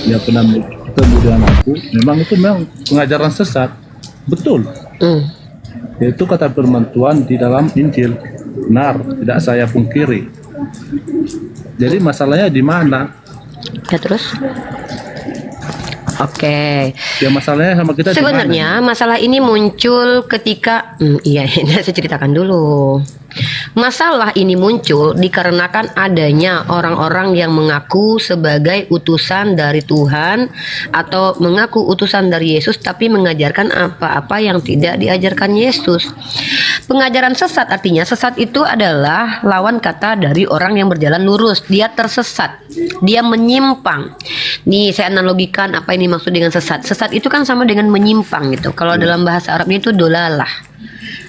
dia pernah ketemu dengan aku, memang pengajaran sesat, betul. Itu kata firman Tuhan di dalam Injil, benar, tidak saya pungkiri. Jadi masalahnya di mana? Ya terus? Oke. Ya masalahnya sama kita di Sebenarnya mana? masalah ini muncul ketika iya ini saya ceritakan dulu. Masalah ini muncul dikarenakan adanya orang-orang yang mengaku sebagai utusan dari Tuhan atau mengaku utusan dari Yesus tapi mengajarkan apa-apa yang tidak diajarkan Yesus. Pengajaran sesat artinya sesat itu adalah lawan kata dari orang yang berjalan lurus. Dia tersesat, dia menyimpang. Nih saya analogikan apa ini maksud dengan sesat. Sesat itu kan sama dengan menyimpang gitu. Kalau dalam bahasa Arabnya itu dolalah.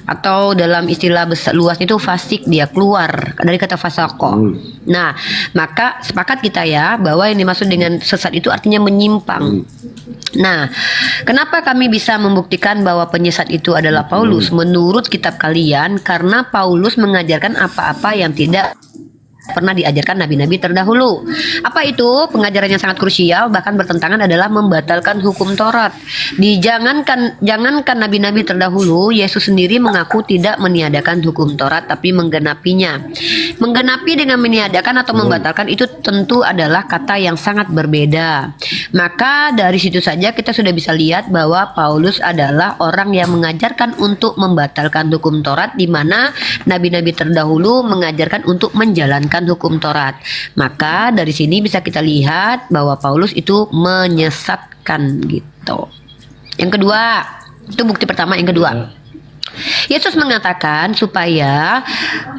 Atau dalam istilah besar luas itu fasik, dia keluar dari kata fasako. Nah, maka sepakat kita ya bahwa yang dimaksud dengan sesat itu artinya menyimpang. Nah, kenapa kami bisa membuktikan bahwa penyesat itu adalah Paulus menurut kitab kalian? Karena Paulus mengajarkan apa-apa yang tidak pernah diajarkan nabi-nabi terdahulu. Apa itu? Pengajaran yang sangat krusial bahkan bertentangan adalah membatalkan hukum Taurat. Jangankan nabi-nabi terdahulu, Yesus sendiri mengaku tidak meniadakan hukum Taurat tapi menggenapinya. Menggenapi dengan meniadakan atau membatalkan itu tentu adalah kata yang sangat berbeda. Maka dari situ saja kita sudah bisa lihat bahwa Paulus adalah orang yang mengajarkan untuk membatalkan hukum Taurat, di mana nabi-nabi terdahulu mengajarkan untuk menjalankan hukum Taurat. Maka dari sini bisa kita lihat bahwa Paulus itu menyesatkan gitu. Yang kedua, itu bukti pertama. Yang kedua, Yesus mengatakan supaya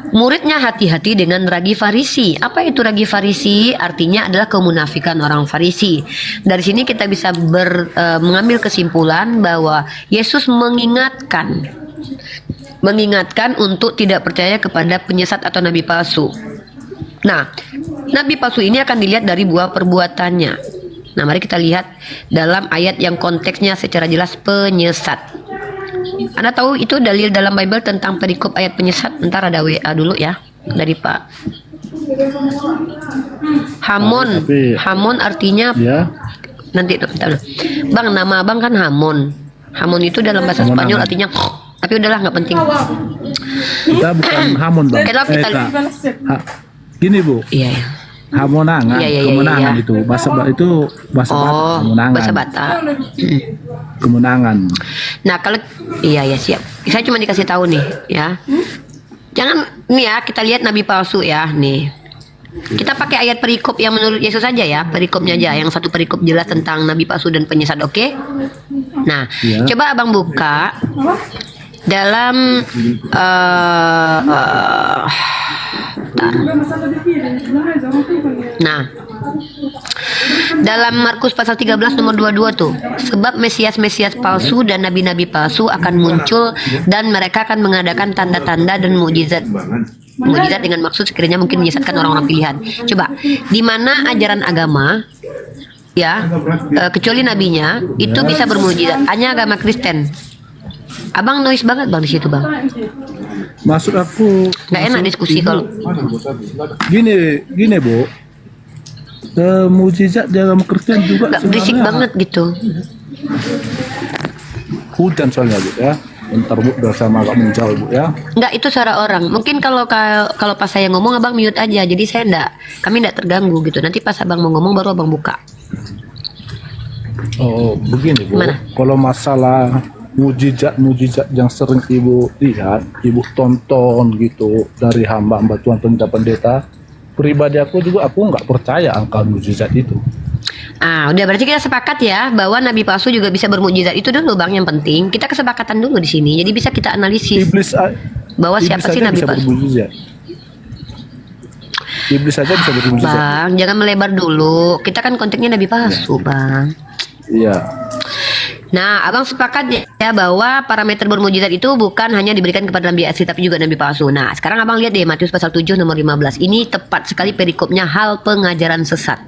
muridnya hati-hati dengan ragi Farisi. Apa itu ragi Farisi? Artinya adalah kemunafikan orang Farisi. Dari sini kita bisa mengambil kesimpulan bahwa Yesus mengingatkan untuk tidak percaya kepada penyesat atau nabi palsu. Nah, nabi palsu ini akan dilihat dari buah perbuatannya. Nah, mari kita lihat dalam ayat yang konteksnya secara jelas penyesat. Anda tahu itu dalil dalam Bible tentang perikop ayat penyesat? Ntar ada WA dulu ya dari Pak Hamon. Hamon artinya Ya, nanti Bang, nama Abang kan Hamon. Hamon itu dalam bahasa Spanyol artinya tapi udahlah nggak penting. kita bukan hamon bang. Gini Bu, Iya ya. hamonangan, Iya. kemenangan itu bahasa Batak, kemenangan. Bahasa Batak. Kemenangan. Nah, kalau iya siap. Saya cuma dikasih tahu nih ya. Jangan nih ya, kita lihat nabi palsu ya nih. Kita pakai ayat perikop yang menurut Yesus saja ya, perikopnya aja. Yang satu perikop jelas tentang nabi palsu dan penyesat, oke? Nah, coba Abang buka dalam nah, dalam Markus pasal 13 nomor 22 tuh, sebab Mesias palsu dan nabi-nabi palsu akan muncul dan mereka akan mengadakan tanda-tanda dan mukjizat dengan maksud sekiranya mungkin menyesatkan orang-orang pilihan. Coba, di mana ajaran agama ya kecuali nabinya itu bisa bermukjizat, hanya agama Kristen. Abang noise banget bang di situ bang. Maksud aku Nggak enak diskusi kalau gini Bu, mujizat di agama Kristen juga nggak berisik sebenarnya banget gitu. hujan soalnya Bu ya. Bentar Bu, biar sama agak menjauh Bu ya. Nggak, itu suara orang. Mungkin kalau pas saya ngomong abang mute aja, jadi kami nggak terganggu gitu. Nanti pas abang mau ngomong baru abang buka. Oh begini Bu, Gimana? kalau masalah mujizat yang sering Ibu lihat, Ibu tonton gitu dari hamba-hamba Tuhan pendeta, pribadi aku nggak percaya angka mujizat itu. Udah berarti kita sepakat ya bahwa nabi palsu juga bisa bermukjizat. Itu dulu bang yang penting. Kita kesepakatan dulu di sini. Jadi bisa kita analisis bahwa siapa sih aja nabi bisa palsu. bermujizat. Iblis saja bisa bermujizat. Bang, jangan melebar dulu. Kita kan konteksnya nabi palsu, bang. Iya. Nah, abang sepakat ya bahwa parameter bermujizat itu bukan hanya diberikan kepada nabi asli tapi juga nabi palsu. Nah, sekarang abang lihat deh Matius pasal 7 nomor 15. Ini tepat sekali perikopnya hal pengajaran sesat.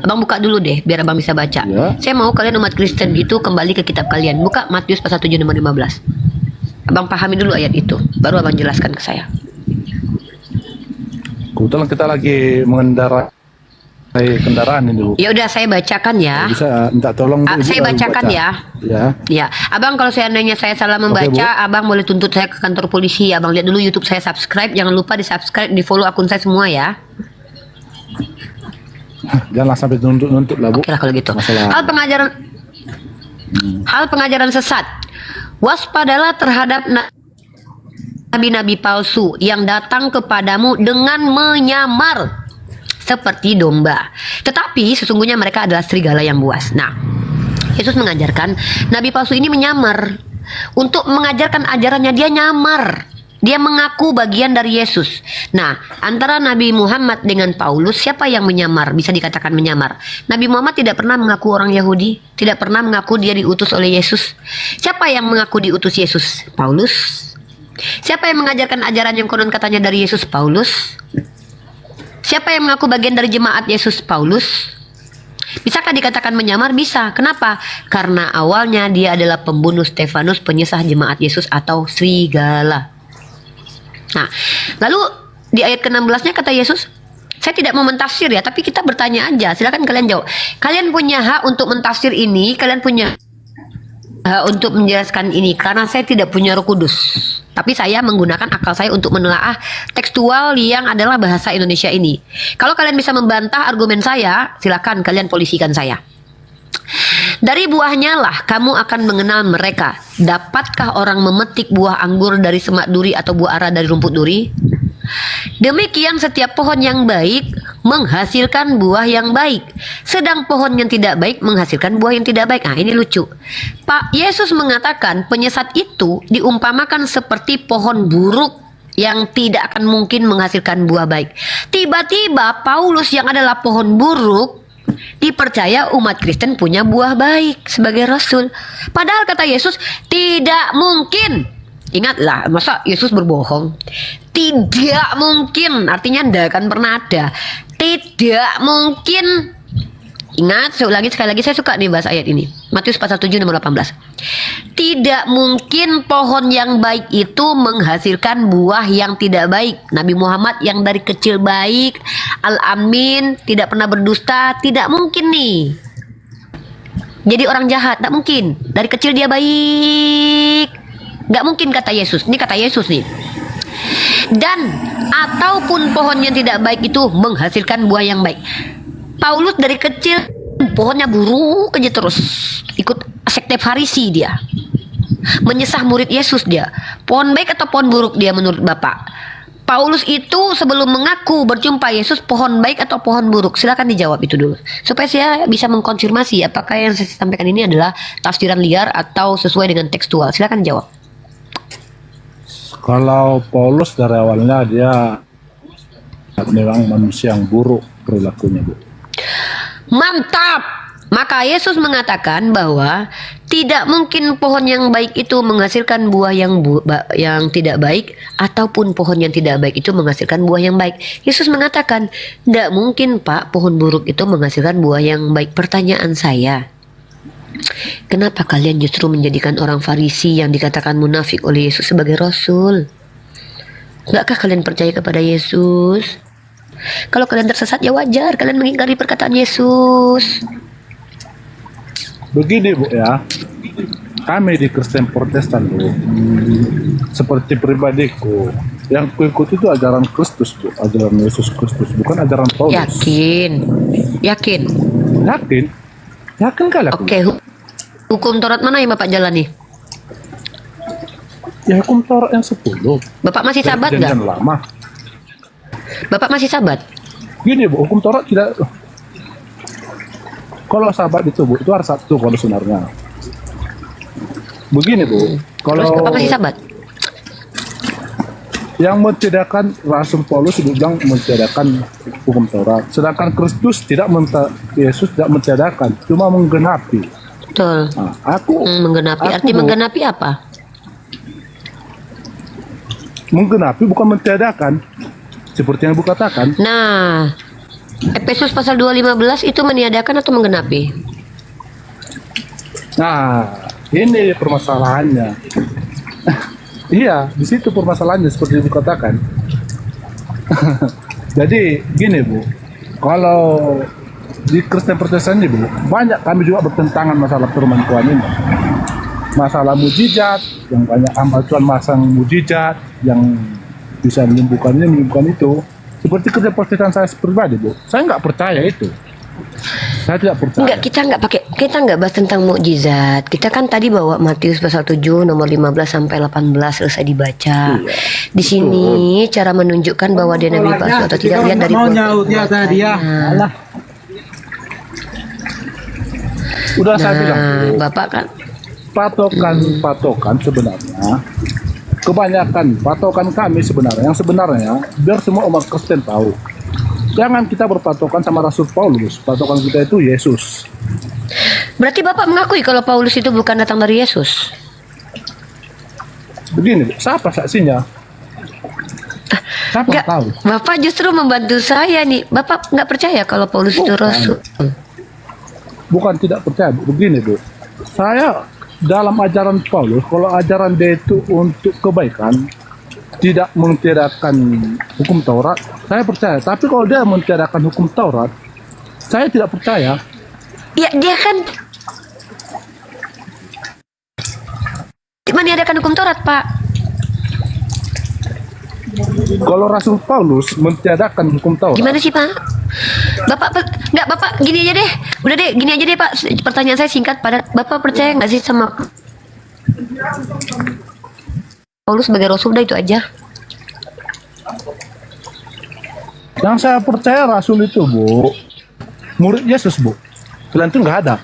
Abang buka dulu deh biar abang bisa baca. Ya. Saya mau kalian umat Kristen itu kembali ke kitab kalian. Buka Matius pasal 7 nomor 15. Abang pahami dulu ayat itu, baru abang jelaskan ke saya. Kebetulan kita lagi mengendarai kendaraan ini Bu. Ya udah saya bacakan ya. Bisa minta tolong Bu, Ibu Saya lalu bacakan baca. ya. Ya. Ya, Abang kalau seandainya saya salah membaca, Oke, Bu. Abang boleh tuntut saya ke kantor polisi. Abang lihat dulu YouTube saya, subscribe. Jangan lupa di subscribe, di follow akun saya semua ya. Jangan sampai nuntut lah Bu. Oke lah kalau gitu. Masalah. Hal pengajaran sesat. Waspadalah terhadap nabi-nabi palsu yang datang kepadamu dengan menyamar seperti domba, tetapi sesungguhnya mereka adalah serigala yang buas. Nah, Yesus mengajarkan nabi palsu ini menyamar. Untuk mengajarkan ajarannya dia nyamar. Dia mengaku bagian dari Yesus. Nah, antara Nabi Muhammad dengan Paulus, siapa yang menyamar? Bisa dikatakan menyamar. Nabi Muhammad tidak pernah mengaku orang Yahudi, tidak pernah mengaku dia diutus oleh Yesus. Siapa yang mengaku diutus Yesus? Paulus. Siapa yang mengajarkan ajaran yang konon katanya dari Yesus? Paulus. Siapa yang mengaku bagian dari jemaat Yesus? Paulus. Bisakah dikatakan menyamar? Bisa. Kenapa? Karena awalnya dia adalah pembunuh Stefanus, penyesah jemaat Yesus atau serigala. Nah, lalu di ayat ke-16-nya kata Yesus, saya tidak mau mentafsir ya, tapi kita bertanya aja. Silakan kalian jawab. Kalian punya hak untuk mentafsir ini, kalian punya hak untuk menjelaskan ini, karena saya tidak punya Roh Kudus. Tapi saya menggunakan akal saya untuk menelaah tekstual yang adalah bahasa Indonesia ini. Kalau kalian bisa membantah argumen saya, silakan kalian polisikan saya. Dari buahnya lah kamu akan mengenal mereka. Dapatkah orang memetik buah anggur dari semak duri atau buah ara dari rumput duri? Demikian setiap pohon yang baik menghasilkan buah yang baik, sedang pohon yang tidak baik menghasilkan buah yang tidak baik. Nah, ini lucu. Pak Yesus mengatakan penyesat itu diumpamakan seperti pohon buruk yang tidak akan mungkin menghasilkan buah baik. Tiba-tiba Paulus yang adalah pohon buruk dipercaya umat Kristen punya buah baik sebagai rasul. Padahal kata Yesus tidak mungkin. Ingatlah, masa Yesus berbohong? Tidak mungkin, artinya tidak akan pernah ada. Tidak mungkin. Ingat, saya ulangi sekali lagi, saya suka nih bahas ayat ini. Matius 47 nomor 18. Tidak mungkin pohon yang baik itu menghasilkan buah yang tidak baik. Nabi Muhammad yang dari kecil baik, Al-Amin, tidak pernah berdusta, tidak mungkin nih. Jadi orang jahat, tidak mungkin. Dari kecil dia baik. Nggak mungkin kata Yesus. Ini kata Yesus nih. Dan ataupun pohon yang tidak baik itu menghasilkan buah yang baik. Paulus dari kecil pohonnya buruk aja terus. Ikut sekte Farisi dia. Menyesah murid Yesus dia. Pohon baik atau pohon buruk dia menurut Bapak? Paulus itu sebelum mengaku berjumpa Yesus pohon baik atau pohon buruk? Silakan dijawab itu dulu. Supaya saya bisa mengkonfirmasi apakah yang saya sampaikan ini adalah tafsiran liar atau sesuai dengan tekstual. Silakan jawab. Kalau Paulus dari awalnya dia memang manusia yang buruk perilakunya Bu. Mantap. Maka Yesus mengatakan bahwa tidak mungkin pohon yang baik itu menghasilkan buah yang tidak baik, ataupun pohon yang tidak baik itu menghasilkan buah yang baik. Yesus mengatakan, tidak mungkin Pak pohon buruk itu menghasilkan buah yang baik. Pertanyaan saya, kenapa kalian justru menjadikan orang Farisi yang dikatakan munafik oleh Yesus sebagai Rasul? Enggakkah kalian percaya kepada Yesus? Kalau kalian tersesat ya wajar kalian mengingkari perkataan Yesus. Begini Bu ya, kami di Kristen Protestan Bu, seperti pribadiku, yang kuikuti itu ajaran Kristus Bu, ajaran Yesus Kristus, bukan ajaran Paulus. Yakin? Yakin kali aku. Oke, hukum Taurat mana yang Bapak jalani? Ya hukum Taurat yang 10. Bapak masih sabat nggak? Perjanjian lama. Bapak masih sabat? Gini Bu, hukum Taurat tidak. Kalau sahabat itu Bu, itu harus satu kalau sebenarnya. Begini Bu, kalau Terus Bapak masih sabat? yang mentiadakan Rasul Paulus bilang mentiadakan hukum Taurat, sedangkan Kristus Yesus tidak mentiadakan, cuma menggenapi. Betul. Nah, aku Menggenapi. Arti Bu, menggenapi apa? menggenapi bukan mentiadakan, seperti yang Ibu katakan. Nah, Efesus pasal 2:15 itu meniadakan atau menggenapi? Nah, ini permasalahannya. Iya, di situ permasalahannya seperti Ibu katakan. Jadi gini Bu, kalau di Kristen Protestan ini, Bu, banyak kami juga bertentangan masalah firman Tuhan ini. Masalah mujizat, yang banyak amal Tuhan masang mujizat yang bisa menyembuhkan ini, menyembuhkan itu. Seperti Kristen Protestan saya pribadi, Bu, saya nggak percaya itu. Saya tidak percaya. Enggak, kita nggak bahas tentang mukjizat. Kita kan tadi bawa Matius pasal 7 nomor 15 sampai 18 selesai dibaca. Iya, Di sini cara menunjukkan bahwa dia nabi palsu atau tidak lihat dari dia. Alah. Udah saya bilang, Nah, Bu, Bapak kan patokan sebenarnya kebanyakan patokan kami sebenarnya yang sebenarnya biar semua umat Kristen tahu, jangan kita berpatokan sama Rasul Paulus. Patokan kita itu Yesus. berarti Bapak mengakui kalau Paulus itu bukan datang dari Yesus. Begini, siapa saksinya? Siapa Enggak, tahu? Bapak justru membantu saya nih. Bapak nggak percaya kalau Paulus itu Bukan. rasul. Bukan tidak percaya, Bu. Begini, Bu, saya dalam ajaran Paulus, kalau ajaran dia itu untuk kebaikan, tidak mentiadakan hukum Taurat, saya percaya. Tapi kalau dia mentiadakan hukum Taurat, saya tidak percaya. Ya, dia kan meniadakan hukum Taurat, Pak. Kalau Rasul Paulus mentiadakan hukum Taurat, Gimana sih, Pak? Bapak gini aja deh. Udah deh, gini aja deh, Pak. Pertanyaan saya singkat, padat. Bapak percaya nggak sih sama Paulus sebagai rasul? Udah itu aja. yang saya percaya Rasul itu, Bu, murid Yesus, Bu. Selain itu nggak ada.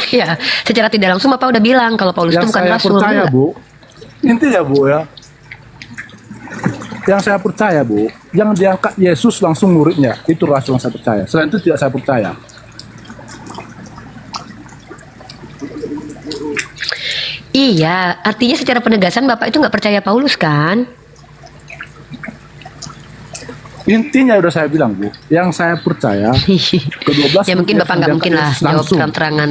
Ya, secara tidak langsung Bapak udah bilang kalau Paulus itu Yang bukan saya rasul. percaya, Enggak? Bu, intinya, Bu, ya, yang saya percaya, Bu, yang diangkat Yesus langsung muridnya, itu Rasul yang saya percaya. Selain itu tidak saya percaya. Iya, artinya secara penegasan Bapak itu nggak percaya Paulus kan? Intinya udah saya bilang, Bu, yang saya percaya ke-12 Ya mungkin Bapak nggak mungkin lah jawab langsung. terang-terangan.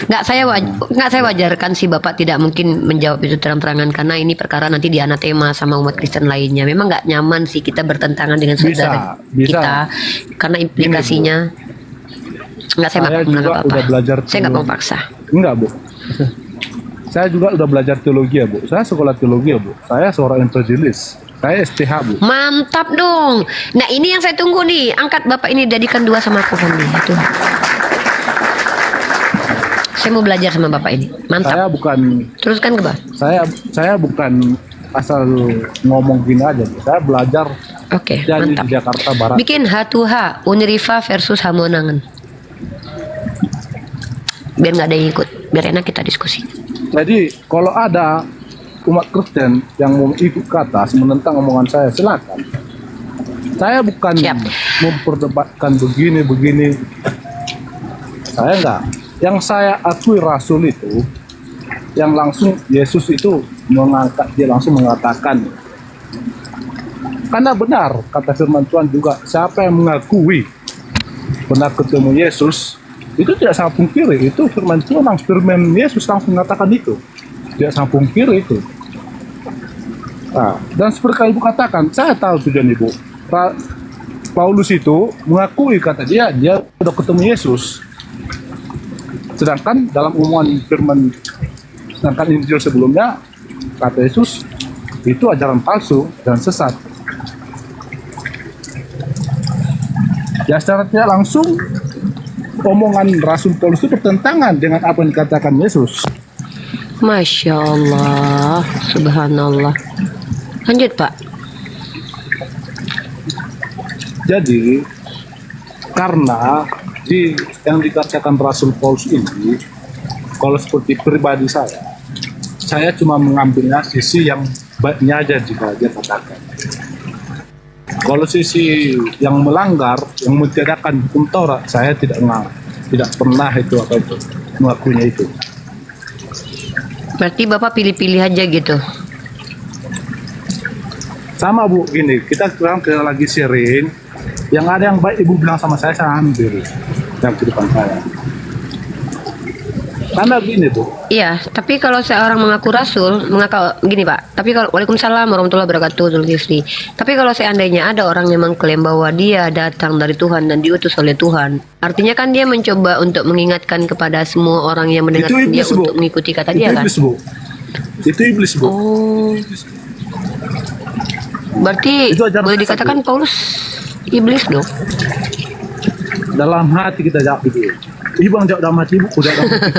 Nggak saya wajarkan sih Bapak tidak mungkin menjawab itu terang-terangan karena ini perkara nanti dianatema sama umat Kristen lainnya. Memang nggak nyaman sih kita bertentangan dengan saudara Bisa. kita karena implikasinya. Nggak, saya nggak Saya mau juga apa-apa. udah belajar Saya nggak mau teologi. paksa. Enggak, Bu. Saya juga udah belajar teologi, ya, Bu. Saya sekolah teologi, ya, Bu. Saya seorang evangelis. Saya STH, Bu. Mantap dong. Nah ini yang saya tunggu nih. Angkat Bapak ini jadikan dua sama aku kan nih. Itu. Saya mau belajar sama Bapak ini. Mantap. Saya bukan Teruskan ke Bapak. saya bukan asal ngomong gini aja, Bu. Saya belajar Oke, dari mantap. di Jakarta Barat. Bikin H2H, Unriva versus Hamonangan. Biar nggak ada yang ikut, biar enak kita diskusi. Jadi kalau ada umat Kristen yang mau ikut ke atas menentang omongan saya, silakan. Saya bukan Siap. memperdebatkan begini. Saya enggak. Yang saya akui Rasul itu, yang langsung Yesus itu mengangkat, dia langsung mengatakan. Karena benar kata firman Tuhan juga, siapa yang mengakui pernah ketemu Yesus, itu tidak sangat pungkiri. Itu firman Tuhan, firman Yesus langsung mengatakan itu. Tidak sangat pungkiri itu. Nah, dan seperti yang Ibu katakan, saya tahu tujuan Ibu. Paulus itu mengakui, kata dia sudah ketemu Yesus. Sedangkan dalam umuman firman, sedangkan Injil sebelumnya, kata Yesus, itu ajaran palsu dan sesat. Ya secara tidak langsung, omongan Rasul Paulus itu bertentangan dengan apa yang dikatakan Yesus. Masya Allah, Subhanallah. Lanjut Pak. Jadi karena yang dikatakan Rasul Paulus ini, kalau seperti pribadi saya cuma mengambilnya sisi yang baiknya aja jika dia katakan. Kalau sisi yang melanggar, yang mentiadakan hukum Taurat, saya tidak pernah itu mengakuinya itu. Berarti Bapak pilih-pilih aja gitu. Sama Bu, gini, kita sekarang lagi sharing, yang ada yang baik Ibu bilang sama saya ambil yang di depan saya. Karena gini Bu, Iya, tapi kalau seorang mengaku rasul, gini Pak. Tapi kalau Waalaikumsalam warahmatullahi wabarakatuh, Zulkifli. Tapi kalau seandainya ada orang yang mengklaim bahwa dia datang dari Tuhan dan diutus oleh Tuhan, artinya kan dia mencoba untuk mengingatkan kepada semua orang yang mendengar itu dia iblis Bu. untuk mengikuti kata Itu dia kan. iblis Bu. Itu iblis Bu. Oh, berarti Itu ajaran boleh sesat, dikatakan Paulus iblis dong. Dalam hati kita jawab itu. Ibu yang jawab dalam hati Bu, udah dalam hati.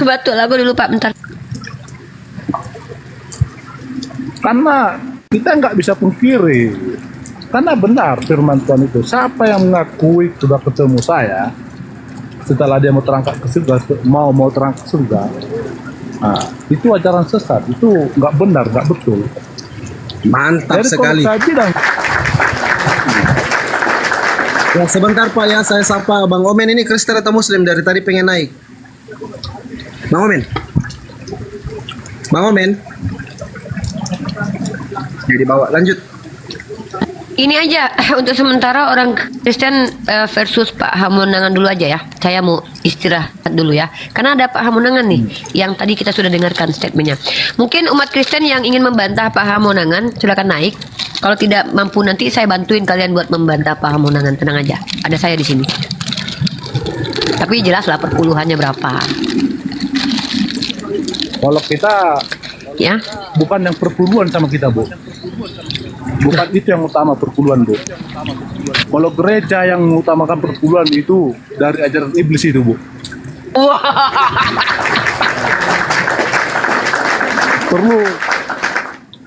Betul, aku dulu Pak bentar. Karena kita nggak bisa pungkiri. Karena benar firman Tuhan itu. Siapa yang mengakui sudah ketemu saya, setelah dia mau terangkat ke surga, mau terangkat ke surga, nah, itu ajaran sesat. Itu nggak benar, nggak betul. Mantap Jadi sekali. kalau saya bilang, Ya, sebentar Pak ya, saya sapa Bang Omen ini Kristen atau Muslim dari tadi pengen naik. Bang Omen. Bang Omen. Jadi bawa lanjut. Ini aja untuk sementara orang Kristen versus Pak Hamonangan dulu aja ya. Saya mau istirahat dulu ya. Karena ada Pak Hamonangan nih yang tadi kita sudah dengarkan statementnya. Mungkin umat Kristen yang ingin membantah Pak Hamonangan silakan naik. Kalau tidak mampu nanti saya bantuin kalian buat membantah Pak Hamonangan, tenang aja. Ada saya di sini. Tapi jelas lah perpuluhannya berapa. kalau kita Ya. bukan yang perpuluhan sama kita Bu. Bukan itu yang utama perpuluhan Bu. Kalau gereja yang mengutamakan perpuluhan itu dari ajaran iblis itu Bu. Perlu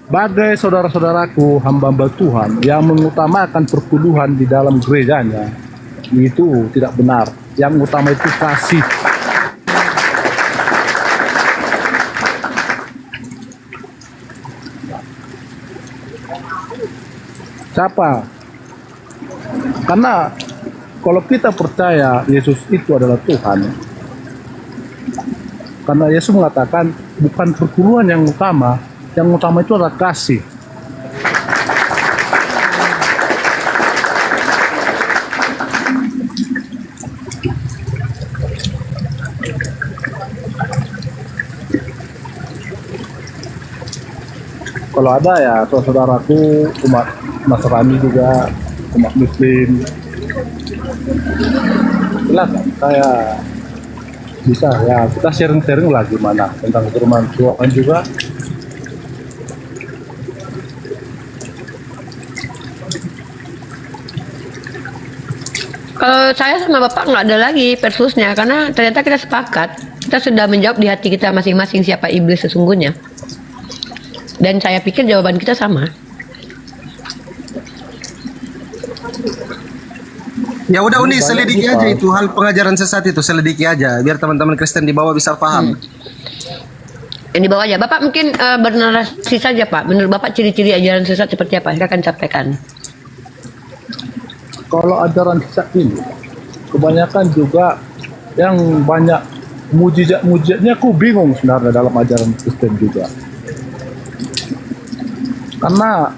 bagai saudara-saudaraku hamba-hamba Tuhan yang mengutamakan perpuluhan di dalam gerejanya, itu tidak benar. Yang utama itu kasih. Siapa? Karena kalau kita percaya Yesus itu adalah Tuhan, karena Yesus mengatakan bukan perpuluhan yang utama itu adalah kasih. Kalau ada ya saudaraku umat Nasrani juga, umat Muslim, silakan saya bisa ya kita sharing-sharing lah gimana tentang firman Tuhan juga. Kalau saya sama Bapak nggak ada lagi versusnya karena ternyata kita sepakat, kita sudah menjawab di hati kita masing-masing siapa iblis sesungguhnya. Dan saya pikir jawaban kita sama. Ya udah Uni, Banyak selidiki juga. aja itu hal pengajaran sesat itu, selidiki aja biar teman-teman Kristen di bawah bisa paham. Yang di bawah aja. Bapak mungkin bernarasi saja Pak. Menurut Bapak ciri-ciri ajaran sesat seperti apa? Silakan sampaikan. Kalau ajaran sesat ini kebanyakan juga yang banyak mujizat-mujizatnya, aku bingung sebenarnya dalam ajaran Kristen juga. Karena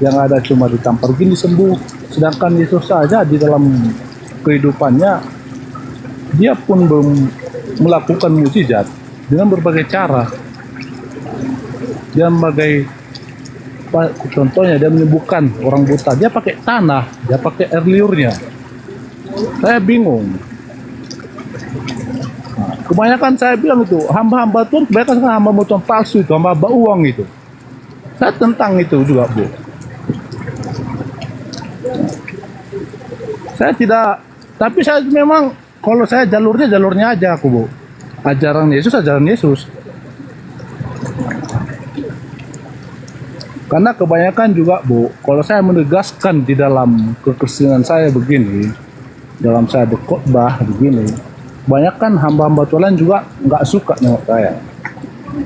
yang ada cuma ditampar gini sembuh, sedangkan Yesus saja di dalam kehidupannya dia pun belum melakukan mujizat dengan berbagai cara. Dia sebagai contohnya dia menyembuhkan orang buta, dia pakai tanah, dia pakai air liurnya. Saya bingung. Nah, kebanyakan saya bilang itu hamba-hamba Tuhan, kebanyakan hamba Tuhan palsu itu, hamba uang itu. Saya tentang itu juga Bu. Saya tidak, tapi saya memang kalau saya jalurnya aja aku Bu. Ajaran Yesus. Karena kebanyakan juga Bu, kalau saya menegaskan di dalam kekristenan saya begini, dalam saya berkhotbah begini, kebanyakan hamba-hamba Tuhan juga nggak suka nengok saya.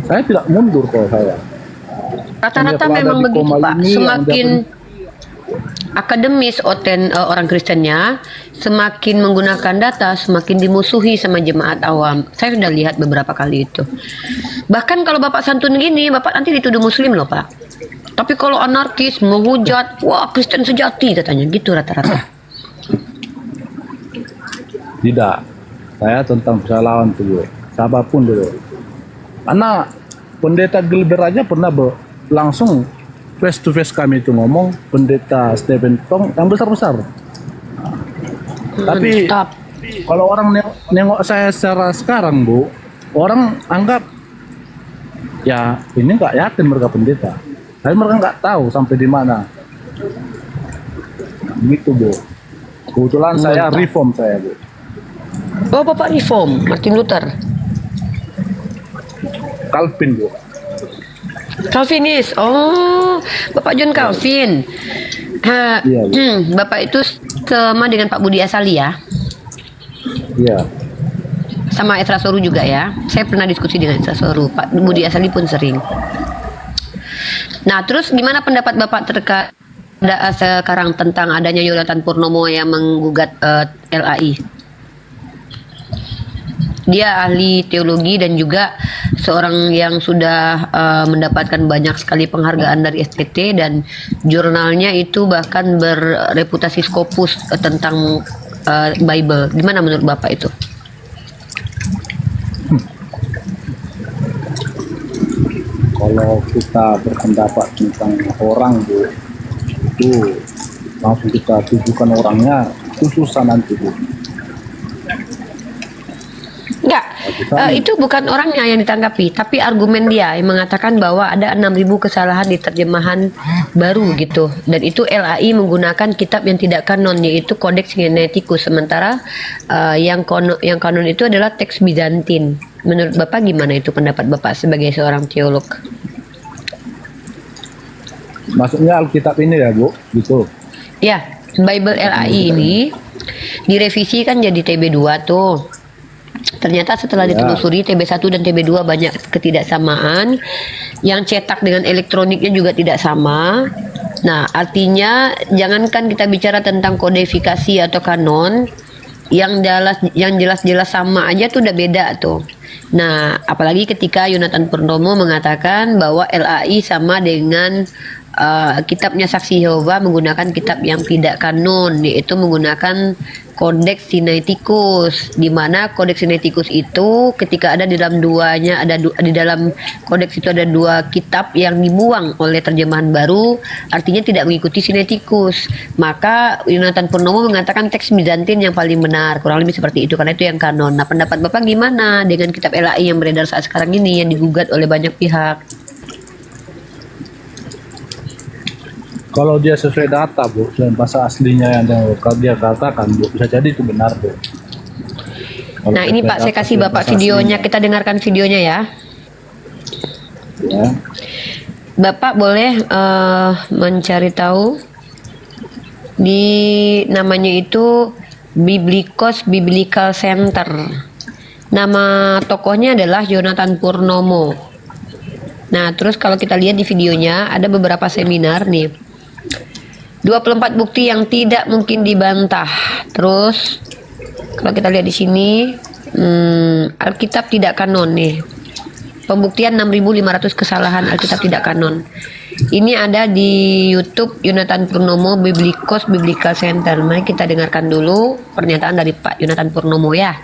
Saya tidak mundur kalau saya. Rata-rata Hanya memang kalau ada di begitu koma Pak. ini yang Semakin akademis orang Kristennya, semakin menggunakan data, semakin dimusuhi sama jemaat awam. Saya sudah lihat beberapa kali itu. Bahkan kalau Bapak santun gini, Bapak nanti dituduh Muslim loh Pak. Tapi kalau anarkis, menghujat, wah Kristen sejati katanya, gitu rata-rata. Tidak. Saya tentang bisa lawan tuh gue. Siapapun dulu. Karena pendeta Gilbert aja pernah langsung face to face kami itu ngomong pendeta Stephen Tong yang besar-besar. Tapi Mantap. kalau orang nengok saya secara sekarang, Bu, orang anggap ya ini nggak yakin mereka pendeta. Tapi mereka nggak tahu sampai di mana. Gitu, Bu. Kebetulan saya Mantap. reform saya, Bu. Oh, Bapak reform, Martin Luther. Calvin, Bu. Calvinis. Oh, Bapak John Calvin. Iya, Bu. Bapak itu sama dengan Pak Budi Asali ya? Iya. Sama Esra Soru juga ya. Saya pernah diskusi dengan Esra Soru. Pak Budi Asali pun sering. Nah, terus gimana pendapat Bapak terkait sekarang tentang adanya Yonatan Purnomo yang menggugat LAI? Dia ahli teologi dan juga seorang yang sudah mendapatkan banyak sekali penghargaan dari STT, dan jurnalnya itu bahkan bereputasi Scopus tentang Bible. Gimana menurut Bapak itu? Kalau kita berpendapat tentang orang, Bu, itu langsung kita tujukan orangnya, itu susah nanti, Bu. Enggak, itu bukan orangnya yang ditanggapi, tapi argumen dia yang mengatakan bahwa ada 6.000 kesalahan di terjemahan baru gitu, dan itu LAI menggunakan kitab yang tidak kanon, yaitu Codex Sinaiticus, sementara yang kanon itu adalah teks Bizantin. Menurut Bapak gimana itu pendapat Bapak sebagai seorang teolog? Maksudnya Alkitab ini ya, Bu, gitu. Ya, Bible LAI ini direvisi kan jadi TB2 tuh. Ternyata setelah ditelusuri TB1 dan TB2 banyak ketidaksamaan. Yang cetak dengan elektroniknya juga tidak sama. Nah, artinya jangankan kita bicara tentang kodifikasi atau kanon, yang jelas-jelas sama aja tuh udah beda tuh. Nah, apalagi ketika Yonatan Purnomo mengatakan bahwa LAI sama dengan kitabnya Saksi Yehova menggunakan kitab yang tidak kanon, yaitu menggunakan Codex Sinaiticus, di mana Codex Sinaiticus itu ketika ada di dalam di dalam Codex itu ada 2 kitab yang dibuang oleh terjemahan baru, artinya tidak mengikuti Sinaiticus. Maka Yonatan Purnomo mengatakan teks Bizantin yang paling benar, kurang lebih seperti itu, karena itu yang kanon. Nah, pendapat Bapak gimana dengan kitab LAI yang beredar saat sekarang ini yang digugat oleh banyak pihak? Kalau dia sesuai data, Bu, sesuai bahasa aslinya yang dia katakan, Bu, bisa jadi itu benar, Bu. Kalau Nah, ini sesuai Pak, saya data, kasih sesuai Bapak bahasa videonya, aslinya, kita dengarkan videonya ya. ya. Bapak boleh mencari tahu di namanya itu Biblikos Biblical Center. Nama tokohnya adalah Yonatan Purnomo. Nah, terus kalau kita lihat di videonya ada beberapa seminar nih. 24 bukti yang tidak mungkin dibantah. Terus kalau kita lihat di sini Alkitab tidak kanon nih. Pembuktian 6.500 kesalahan Alkitab tidak kanon. Ini ada di YouTube Yonatan Purnomo Biblikos Biblical Center. Mari kita dengarkan dulu pernyataan dari Pak Yonatan Purnomo ya,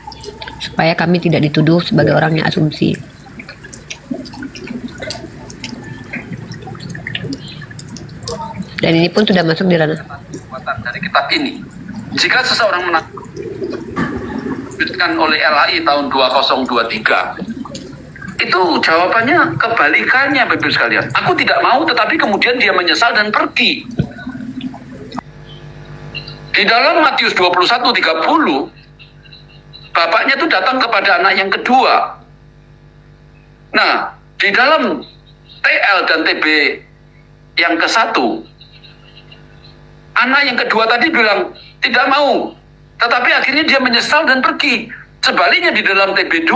supaya kami tidak dituduh sebagai orang yang asumsi. Dan ini pun sudah masuk di ranah dari kitab ini. Jika seseorang menerbitkan oleh LAI tahun 2023, itu jawabannya kebalikannya, Bapak Ibu sekalian. Aku tidak mau, tetapi kemudian dia menyesal dan pergi. Di dalam Matius 21:30, bapaknya itu datang kepada anak yang kedua. Nah, di dalam TL dan TB yang ke-1, anak yang kedua tadi bilang tidak mau, tetapi akhirnya dia menyesal dan pergi. Sebaliknya di dalam TB2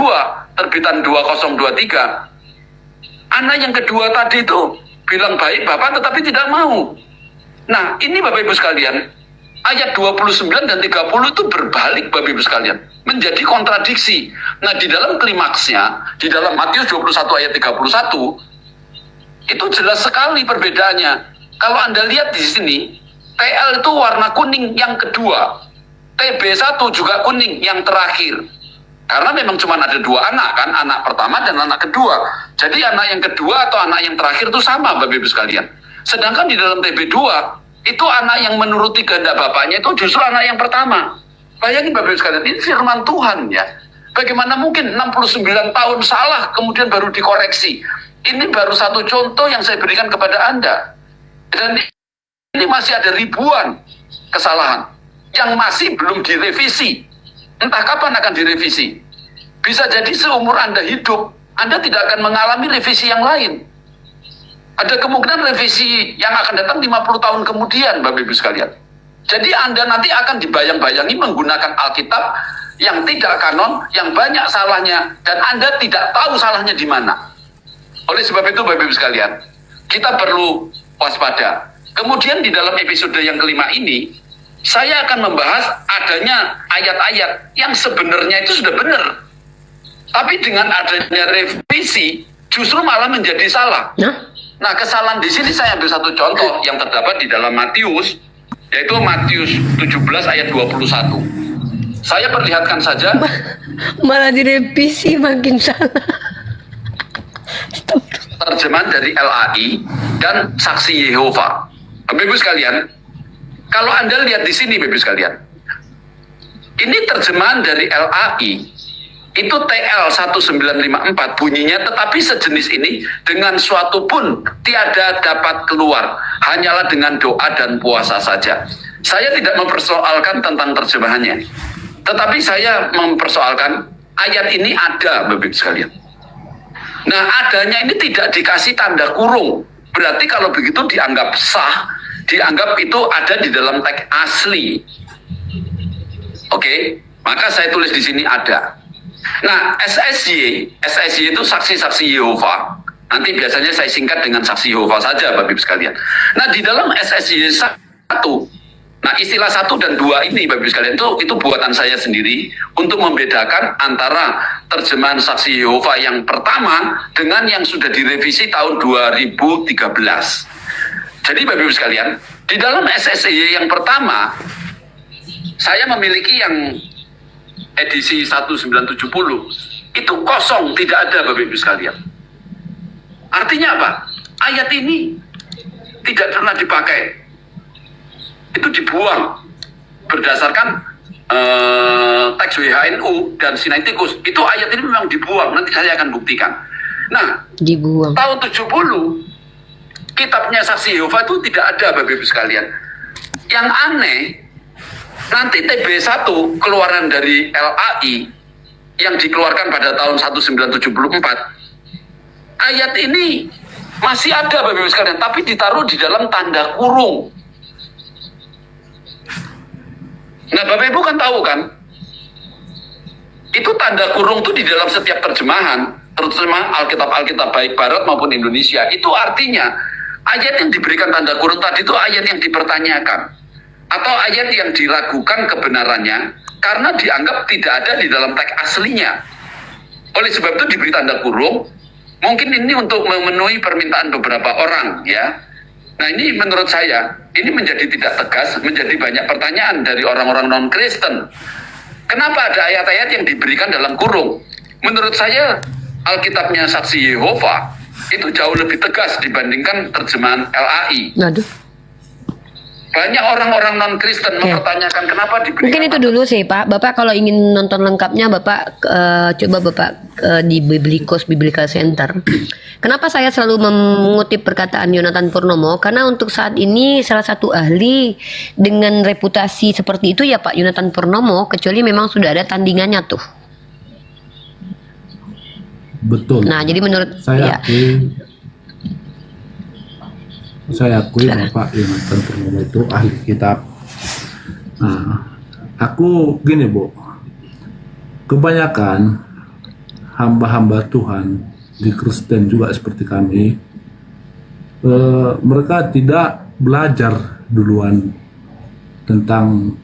terbitan 2023, anak yang kedua tadi itu bilang baik Bapak tetapi tidak mau. Nah, ini Bapak Ibu sekalian, ayat 29 dan 30 itu berbalik Bapak Ibu sekalian, menjadi kontradiksi. Nah, di dalam klimaksnya, di dalam Matius 21 ayat 31, Itu jelas sekali perbedaannya. Kalau Anda lihat di sini, TL itu warna kuning yang kedua, TB1 juga kuning yang terakhir. Karena memang cuma ada dua anak kan, anak pertama dan anak kedua. Jadi anak yang kedua atau anak yang terakhir itu sama Bapak Ibu sekalian. Sedangkan di dalam TB2 itu anak yang menuruti kehendak bapaknya itu justru anak yang pertama. Bayangin Bapak Ibu sekalian, ini firman Tuhan ya. Bagaimana mungkin 69 tahun salah kemudian baru dikoreksi. Ini baru satu contoh yang saya berikan kepada Anda. Dan ini masih ada ribuan kesalahan yang masih belum direvisi. Entah kapan akan direvisi. Bisa jadi seumur Anda hidup, Anda tidak akan mengalami revisi yang lain. Ada kemungkinan revisi yang akan datang 50 tahun kemudian, Bapak Ibu sekalian. Jadi Anda nanti akan dibayang-bayangi menggunakan Alkitab yang tidak kanon, yang banyak salahnya, dan Anda tidak tahu salahnya di mana. Oleh sebab itu, Bapak Ibu sekalian, kita perlu waspada. Kemudian di dalam episode yang kelima ini, saya akan membahas adanya ayat-ayat yang sebenarnya itu sudah benar. Tapi dengan adanya revisi, justru malah menjadi salah. Nah, kesalahan di sini saya ambil satu contoh yang terdapat di dalam Matius, yaitu Matius 17 ayat 21. Saya perlihatkan saja. Malah direvisi makin salah. Stop. Terjemahan dari LAI dan Saksi Yehova. Bapak Ibu sekalian, kalau Anda lihat di sini, Bapak Ibu sekalian, ini terjemahan dari LAI, itu TL 1954 bunyinya, tetapi sejenis ini dengan suatu pun tiada dapat keluar, hanyalah dengan doa dan puasa saja. Saya tidak mempersoalkan tentang terjemahannya, tetapi saya mempersoalkan ayat ini ada, Bapak Ibu sekalian. Nah, adanya ini tidak dikasih tanda kurung, berarti kalau begitu dianggap sah, dianggap itu ada di dalam teks asli. Oke, maka saya tulis di sini ada. Nah, SSY itu saksi-saksi Yehova. Nanti biasanya saya singkat dengan saksi Yehova saja, Bapak Ibu sekalian. Nah, di dalam SSY 1, nah istilah 1 dan 2 ini, Bapak Ibu sekalian, itu buatan saya sendiri untuk membedakan antara terjemahan saksi Yehova yang pertama dengan yang sudah direvisi tahun 2013. Jadi Bapak Ibu sekalian, di dalam SSY yang pertama, saya memiliki yang edisi 1970, itu kosong, tidak ada Bapak Ibu sekalian. Artinya apa? Ayat ini tidak pernah dipakai. Itu dibuang berdasarkan teks WHNU dan Sinaiticus. Itu ayat ini memang dibuang, nanti saya akan buktikan. Nah, Dibuang. tahun 70 kitabnya Saksi Yehova itu tidak ada, Bapak Ibu sekalian. Yang aneh, nanti TB1 keluaran dari LAI yang dikeluarkan pada tahun 1974, ayat ini masih ada, Bapak Ibu sekalian, tapi ditaruh di dalam tanda kurung. Nah, Bapak Ibu kan tahu kan, itu tanda kurung itu di dalam setiap terjemahan, terutama Alkitab baik Barat maupun Indonesia. Itu artinya ayat yang diberikan tanda kurung tadi itu ayat yang dipertanyakan atau ayat yang diragukan kebenarannya karena dianggap tidak ada di dalam teks aslinya. Oleh sebab itu diberi tanda kurung. Mungkin ini untuk memenuhi permintaan beberapa orang, ya. Nah, ini menurut saya ini menjadi tidak tegas, menjadi banyak pertanyaan dari orang-orang non-Kristen. Kenapa ada ayat-ayat yang diberikan dalam kurung? Menurut saya Alkitabnya Saksi Yehova itu jauh lebih tegas dibandingkan terjemahan LAI. Aduh. Banyak orang-orang non-Kristen mempertanyakan kenapa diberikan. Mungkin itu dulu sih Pak. Bapak kalau ingin nonton lengkapnya Bapak coba Bapak di Biblikos Biblical Center. Kenapa saya selalu mengutip perkataan Yonatan Purnomo? Karena untuk saat ini salah satu ahli dengan reputasi seperti itu ya Pak Yonatan Purnomo, kecuali memang sudah ada tandingannya tuh. Betul. Nah, jadi menurut saya akui Bapak Yonatan Purnomo itu ahli kitab. Nah, aku gini Bu, kebanyakan hamba-hamba Tuhan di Kristen juga seperti kami, mereka tidak belajar duluan tentang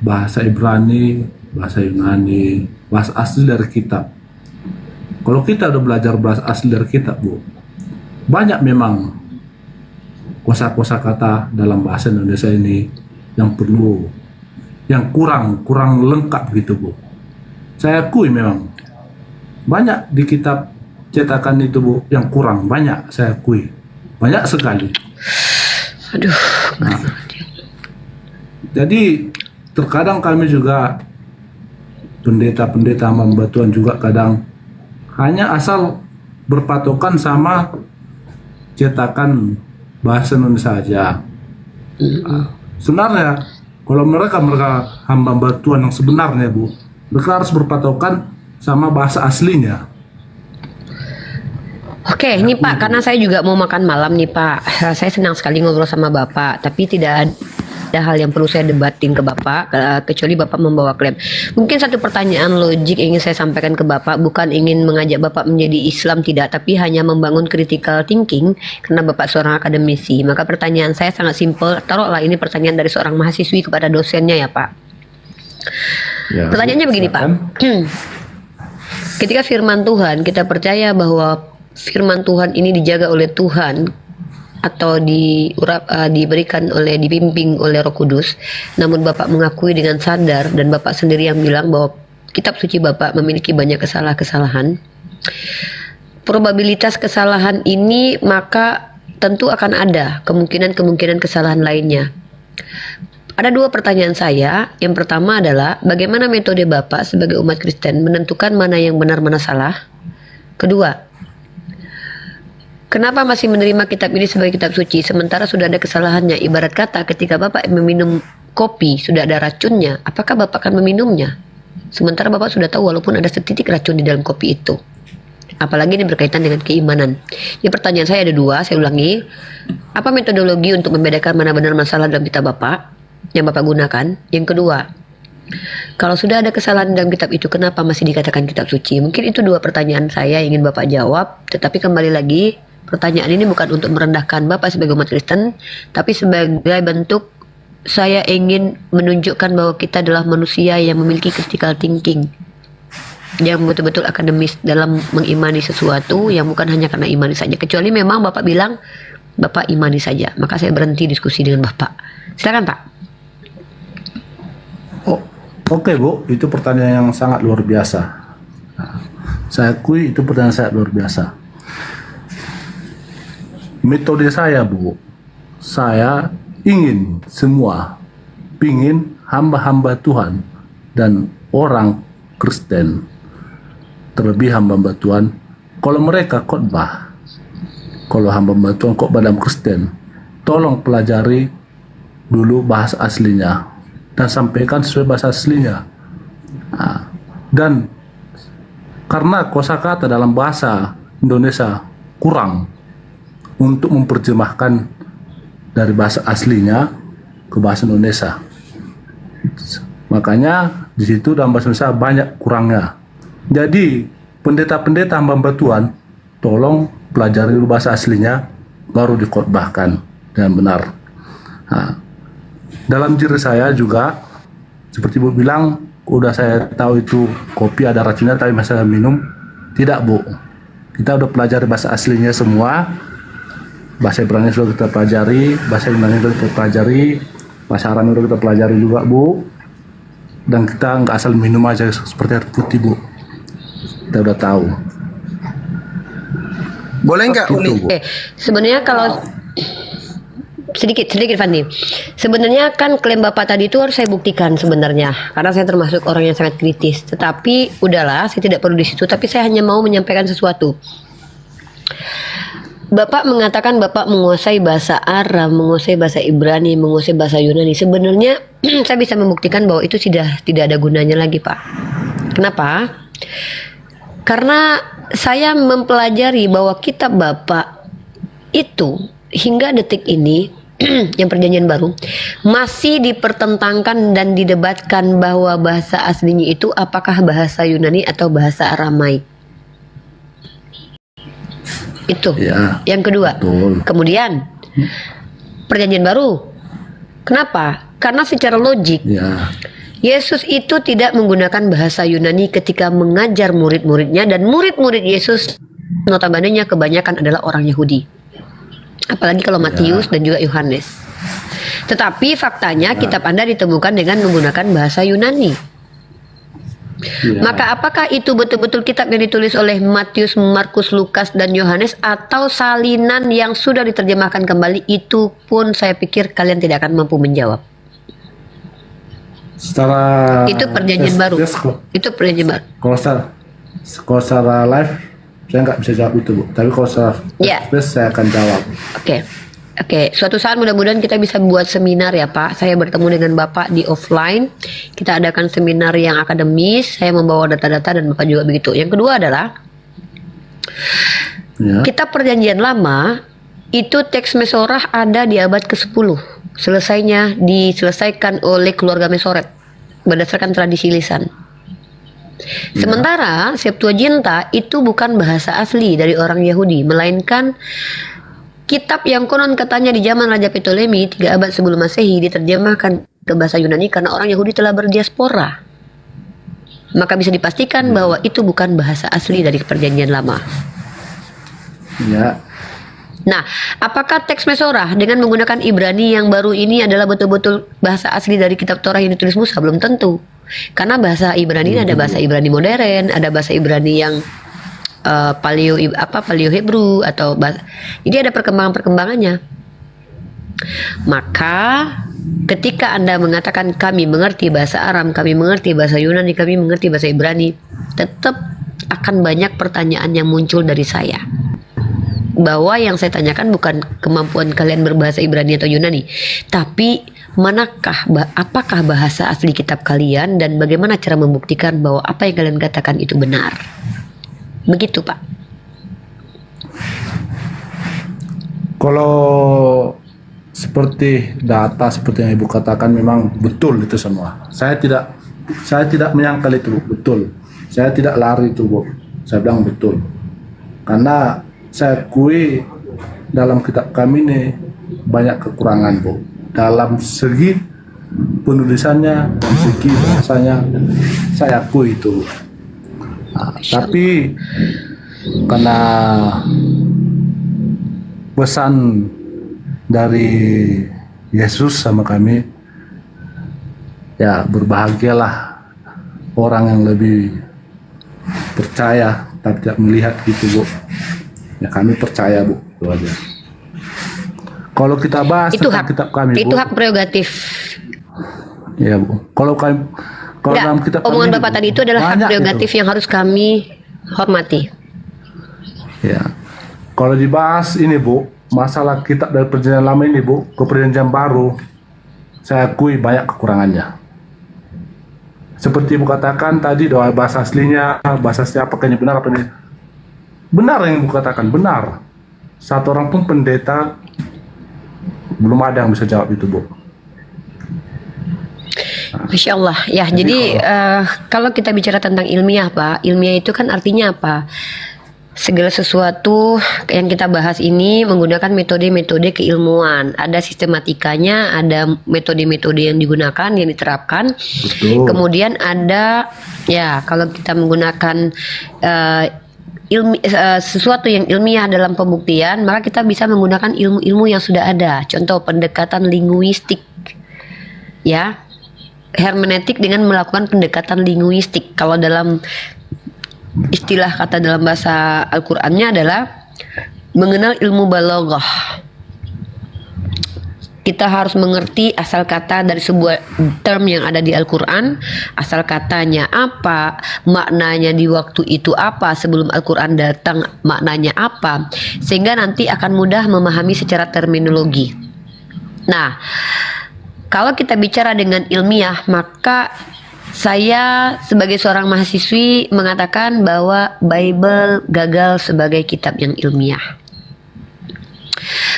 bahasa Ibrani, bahasa Yunani, bahasa asli dari kitab. Kalau kita udah belajar bahasa asli dari kitab Bu, banyak memang kosa-kosa kata dalam bahasa Indonesia ini yang perlu, yang kurang lengkap gitu Bu. Saya akui memang banyak di kitab cetakan itu Bu yang kurang, banyak saya akui, banyak sekali. Aduh. Nah, jadi terkadang kami juga pendeta-pendeta hamba Tuhan juga kadang hanya asal berpatokan sama cetakan bahasa Indonesia saja. Sebenarnya kalau mereka hamba Tuhan yang sebenarnya Bu, mereka harus berpatokan sama bahasa aslinya. Oke, ini Pak, karena saya juga mau makan malam nih Pak. Saya senang sekali ngobrol sama Bapak, tapi tidak ada hal yang perlu saya debatin ke Bapak, kecuali Bapak membawa klaim. Mungkin satu pertanyaan logik ingin saya sampaikan ke Bapak, bukan ingin mengajak Bapak menjadi Islam, tidak, tapi hanya membangun critical thinking, karena Bapak seorang akademisi. Maka pertanyaan saya sangat simpel, taruhlah ini pertanyaan dari seorang mahasiswi kepada dosennya ya Pak. Ya, Pertanyaannya begini Pak. Ketika firman Tuhan, kita percaya bahwa firman Tuhan ini dijaga oleh Tuhan atau dibimbing oleh Roh Kudus, namun Bapak mengakui dengan sadar dan Bapak sendiri yang bilang bahwa kitab suci Bapak memiliki banyak kesalahan. Probabilitas kesalahan ini maka tentu akan ada kemungkinan kesalahan lainnya. Ada dua pertanyaan saya. Yang pertama adalah bagaimana metode Bapak sebagai umat Kristen menentukan mana yang benar mana salah? Kedua, kenapa masih menerima kitab ini sebagai kitab suci sementara sudah ada kesalahannya? Ibarat kata ketika Bapak meminum kopi sudah ada racunnya, apakah Bapak akan meminumnya? Sementara Bapak sudah tahu walaupun ada setitik racun di dalam kopi itu. Apalagi ini berkaitan dengan keimanan. Jadi pertanyaan saya ada dua, saya ulangi. Apa metodologi untuk membedakan mana benar masalah dalam kitab Bapak yang Bapak gunakan? Yang kedua, kalau sudah ada kesalahan dalam kitab itu, kenapa masih dikatakan kitab suci? Mungkin itu dua pertanyaan saya ingin Bapak jawab. Tetapi kembali lagi, pertanyaan ini bukan untuk merendahkan Bapak sebagai umat Kristen, tapi sebagai bentuk saya ingin menunjukkan bahwa kita adalah manusia yang memiliki critical thinking, yang betul-betul akademis dalam mengimani sesuatu yang bukan hanya karena imani saja. Kecuali memang Bapak bilang Bapak imani saja, maka saya berhenti diskusi dengan Bapak. Silakan Pak. Oh, oke Bu, itu pertanyaan yang sangat luar biasa. Nah, saya akui itu pertanyaan sangat luar biasa. Metode saya Bu, saya ingin hamba-hamba Tuhan dan orang Kristen, terlebih hamba-hamba Tuhan, kalau mereka khotbah, kalau hamba-hamba Tuhan khotbah dalam Kristen, tolong pelajari dulu bahasa aslinya dan sampaikan sesuai bahasa aslinya. Nah, dan karena kosakata dalam bahasa Indonesia kurang untuk memperjemahkan dari bahasa aslinya ke bahasa Indonesia, makanya di situ dalam bahasa Indonesia banyak kurangnya. Jadi pendeta-pendeta hamba Tuhan, tolong pelajari dulu bahasa aslinya, baru dikhotbahkan dengan benar. Nah, dalam diri saya juga, seperti Bu bilang, udah saya tahu itu kopi ada racunnya tapi masih minum. Tidak Bu, kita udah pelajari bahasa aslinya semua. Bahasa Ibrani sudah kita pelajari, bahasa Yunani sudah kita pelajari, bahasa Arami sudah kita pelajari juga Bu. Dan kita nggak asal minum aja seperti air putih Bu, kita udah tahu. Boleh nggak Uni? Sebenarnya kalau sedikit Fandi, sebenarnya kan klaim Bapak tadi itu harus saya buktikan sebenarnya, karena saya termasuk orang yang sangat kritis. Tetapi udahlah, saya tidak perlu di situ. Tapi saya hanya mau menyampaikan sesuatu. Bapak mengatakan Bapak menguasai bahasa Arab, menguasai bahasa Ibrani, menguasai bahasa Yunani. Sebenarnya saya bisa membuktikan bahwa itu sudah tidak ada gunanya lagi Pak. Kenapa? Karena saya mempelajari bahwa kitab Bapak itu hingga detik ini yang perjanjian baru masih dipertentangkan dan didebatkan bahwa bahasa aslinya itu apakah bahasa Yunani atau bahasa Aramaik. Itu Ya, yang kedua. betul. Kemudian perjanjian baru, kenapa? Karena secara logik Ya, Yesus itu tidak menggunakan bahasa Yunani ketika mengajar murid-muridnya, dan murid-murid Yesus notabene-nya kebanyakan adalah orang Yahudi. Apalagi kalau Matius dan juga Yohanes. Tetapi faktanya kitab Anda ditemukan dengan menggunakan bahasa Yunani. Ya. Maka apakah itu betul-betul kitab yang ditulis oleh Matius, Markus, Lukas, dan Yohanes, atau salinan yang sudah diterjemahkan kembali? Itu pun saya pikir kalian tidak akan mampu menjawab. Secara Itu perjanjian baru. Itu perjanjian baru. Kalau secara live saya nggak bisa jawab itu, Bu. Tapi kalau secara Ya. express saya akan jawab. Oke, suatu saat mudah-mudahan kita bisa buat seminar ya Pak. Saya bertemu dengan Bapak di offline. Kita adakan seminar yang akademis. Saya membawa data-data dan Bapak juga begitu. Yang kedua adalah Ya. kitab perjanjian lama itu teks Mesorah ada di abad ke-10. Diselesaikan oleh keluarga Mesoret berdasarkan tradisi lisan. Sementara Septuaginta itu bukan bahasa asli dari orang Yahudi, melainkan kitab yang konon katanya di zaman Raja Ptolemy 3 abad sebelum Masehi diterjemahkan ke bahasa Yunani karena orang Yahudi telah berdiaspora. Maka bisa dipastikan bahwa itu bukan bahasa asli dari perjanjian lama. Ya. Nah, apakah teks Mesorah dengan menggunakan Ibrani yang baru ini adalah betul-betul bahasa asli dari kitab Torah yang ditulis Musa? Belum tentu. Karena bahasa Ibrani ini ada bahasa Ibrani modern, ada bahasa Ibrani yang paleo Hebrew atau jadi ada perkembangannya. Maka ketika Anda mengatakan kami mengerti bahasa Aram, kami mengerti bahasa Yunani, kami mengerti bahasa Ibrani, tetap akan banyak pertanyaan yang muncul dari saya. Bahwa yang saya tanyakan bukan kemampuan kalian berbahasa Ibrani atau Yunani, tapi apakah bahasa asli kitab kalian dan bagaimana cara membuktikan bahwa apa yang kalian katakan itu benar. Begitu Pak. Kalau seperti data seperti yang Ibu katakan memang betul itu semua. Saya tidak menyangkal itu, Bu. Betul. Saya tidak lari itu, Bu. Saya bilang betul. Karena saya akui dalam kitab kami ini banyak kekurangan, Bu. Dalam segi penulisannya, dalam segi bahasanya, saya akui itu. Nah, tapi karena pesan dari Yesus sama kami, ya berbahagialah orang yang lebih percaya tapi tidak melihat gitu, Bu. Ya kami percaya, Bu, itu aja. Kalau kita bahas Itu tentang hak, kitab kami, itu Bu. hak prerogatif. Ya, Bu. Kalau dalam kitab Omongan kami, Bapak Bu, tadi itu adalah hak banyak prerogatif gitu. yang harus kami hormati. Ya. Kalau dibahas ini, Bu, masalah kitab dari perjanjian lama ini, Bu, ke perjanjian baru, saya akui banyak kekurangannya. Seperti Ibu katakan tadi, doa bahasa aslinya apakah ini benar apa ini? Benar yang Ibu katakan, benar. Satu orang pun pendeta belum ada yang bisa jawab itu, Bu. Masya Allah. Ya, jadi kalau kita bicara tentang ilmiah, Pak, ilmiah itu kan artinya apa? Segala sesuatu yang kita bahas ini menggunakan metode-metode keilmuan. Ada sistematikanya, ada metode-metode yang digunakan, yang diterapkan. Betul. Kemudian ada, ya, kalau kita menggunakan sesuatu yang ilmiah dalam pembuktian, maka kita bisa menggunakan ilmu-ilmu yang sudah ada. Contoh pendekatan linguistik, ya, hermeneutik dengan melakukan pendekatan linguistik. Kalau dalam istilah kata dalam bahasa Al-Qur'annya adalah mengenal ilmu balaghah. Kita harus mengerti asal kata dari sebuah term yang ada di Al-Quran, asal katanya apa, maknanya di waktu itu apa, sebelum Al-Quran datang maknanya apa, sehingga nanti akan mudah memahami secara terminologi. Nah, kalau kita bicara dengan ilmiah, maka saya sebagai seorang mahasiswi mengatakan bahwa Bible gagal sebagai kitab yang ilmiah.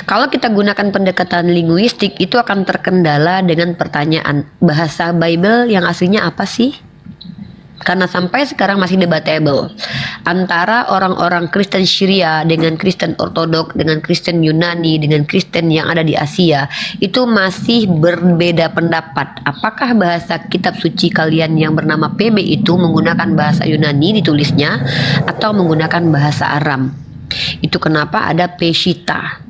Kalau kita gunakan pendekatan linguistik, itu akan terkendala dengan pertanyaan bahasa Bible yang aslinya apa sih? Karena sampai sekarang masih debatable antara orang-orang Kristen Syria dengan Kristen Ortodok, dengan Kristen Yunani, dengan Kristen yang ada di Asia. Itu masih berbeda pendapat. Apakah bahasa kitab suci kalian yang bernama PB itu menggunakan bahasa Yunani ditulisnya atau menggunakan bahasa Aram? Itu kenapa ada Peshitta.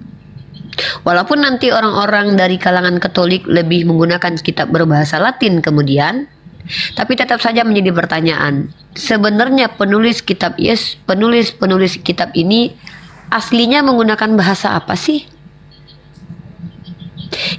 Walaupun nanti orang-orang dari kalangan Katolik lebih menggunakan kitab berbahasa Latin kemudian, tapi tetap saja menjadi pertanyaan. Sebenarnya penulis kitab penulis kitab ini aslinya menggunakan bahasa apa sih?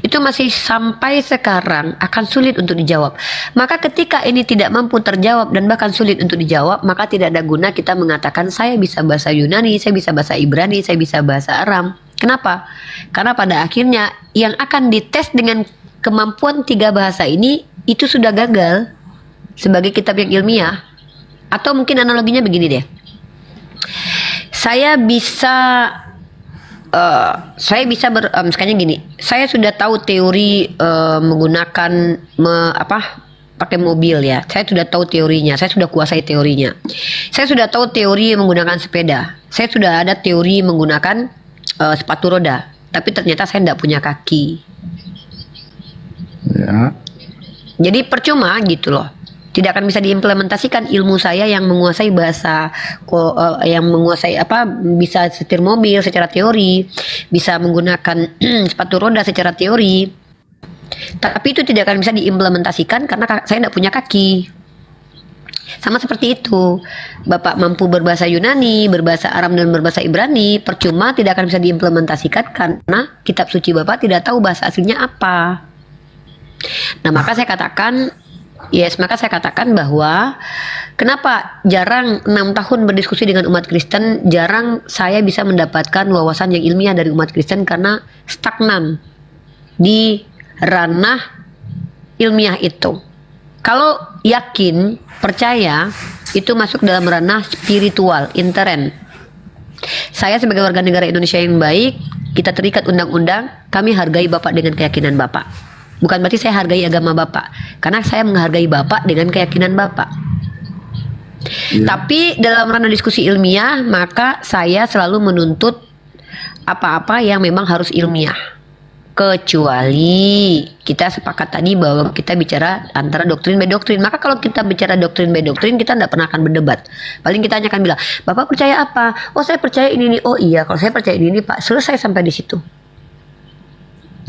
Itu masih sampai sekarang akan sulit untuk dijawab. Maka ketika ini tidak mampu terjawab dan bahkan sulit untuk dijawab, maka tidak ada guna kita mengatakan saya bisa bahasa Yunani, saya bisa bahasa Ibrani, saya bisa bahasa Aram. Kenapa? Karena pada akhirnya yang akan dites dengan kemampuan 3 bahasa ini itu sudah gagal sebagai kitab yang ilmiah. Atau mungkin analoginya begini deh. Saya bisa misalnya gini, saya sudah tahu teori menggunakan pakai mobil ya. Saya sudah tahu teorinya, saya sudah kuasai teorinya. Saya sudah tahu teori menggunakan sepeda. Saya sudah ada teori menggunakan sepatu roda. Tapi ternyata saya tidak punya kaki. Ya. Jadi percuma gitu loh. Tidak akan bisa diimplementasikan ilmu saya yang menguasai bahasa, yang menguasai bisa setir mobil secara teori, bisa menggunakan sepatu roda secara teori. Tapi itu tidak akan bisa diimplementasikan karena saya tidak punya kaki. Sama seperti itu, Bapak mampu berbahasa Yunani, berbahasa Aram dan berbahasa Ibrani, percuma tidak akan bisa diimplementasikan karena kitab suci Bapak tidak tahu bahasa aslinya apa. Nah, maka saya katakan bahwa kenapa jarang 6 tahun berdiskusi dengan umat Kristen, jarang saya bisa mendapatkan wawasan yang ilmiah dari umat Kristen karena stagnan di ranah ilmiah itu. Kalau yakin, percaya, itu masuk dalam ranah spiritual, intern. Saya sebagai warga negara Indonesia yang baik, kita terikat undang-undang, kami hargai Bapak dengan keyakinan Bapak. Bukan berarti saya hargai agama Bapak, karena saya menghargai Bapak dengan keyakinan Bapak. Ya. Tapi dalam ranah diskusi ilmiah, maka saya selalu menuntut apa-apa yang memang harus ilmiah. Kecuali kita sepakat tadi bahwa kita bicara antara doktrin by doktrin. Maka kalau kita bicara doktrin by doktrin, kita tidak pernah akan berdebat. Paling kita hanya akan bilang, Bapak percaya apa? Oh, saya percaya ini. Oh iya, kalau saya percaya ini Pak. Selesai sampai di situ.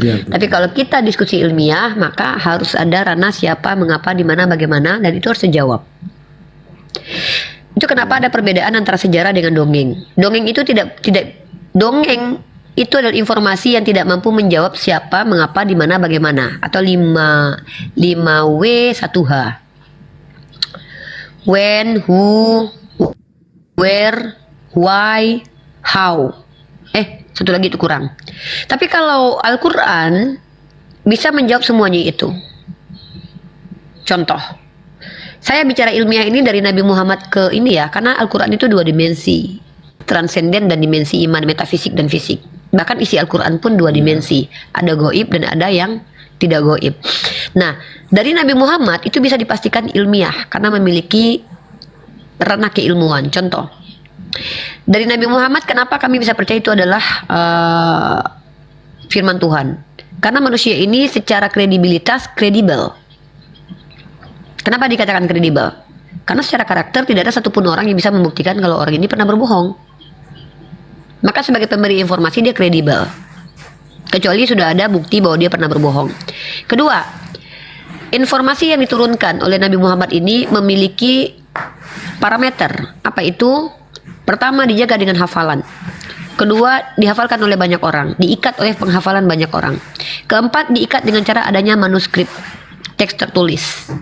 Ya, tapi kalau kita diskusi ilmiah, maka harus ada ranah siapa, mengapa, di mana, bagaimana, dan itu harus dijawab. Itu kenapa ada perbedaan antara sejarah dengan dongeng. Dongeng itu dongeng itu adalah informasi yang tidak mampu menjawab siapa, mengapa, di mana, bagaimana, atau 5W 1H. When, who, where, why, how. Satu lagi itu kurang. Tapi kalau Al-Quran bisa menjawab semuanya itu. Contoh, saya bicara ilmiah ini dari Nabi Muhammad ke ini ya, karena Al-Quran itu 2 dimensi, transenden dan dimensi iman, metafisik dan fisik. Bahkan isi Al-Quran pun 2 dimensi, ada goib dan ada yang tidak goib. Nah, dari Nabi Muhammad itu bisa dipastikan ilmiah karena memiliki ranah keilmuan. Contoh, dari Nabi Muhammad kenapa kami bisa percaya itu adalah firman Tuhan? Karena manusia ini secara kredibilitas kredibel. Kenapa dikatakan kredibel? Karena secara karakter tidak ada satupun orang yang bisa membuktikan kalau orang ini pernah berbohong. Maka sebagai pemberi informasi dia kredibel, kecuali sudah ada bukti bahwa dia pernah berbohong. Kedua, informasi yang diturunkan oleh Nabi Muhammad ini memiliki parameter. Apa itu? Pertama, dijaga dengan hafalan. Kedua, dihafalkan oleh banyak orang, diikat oleh penghafalan banyak orang. Keempat, diikat dengan cara adanya manuskrip, teks tertulis.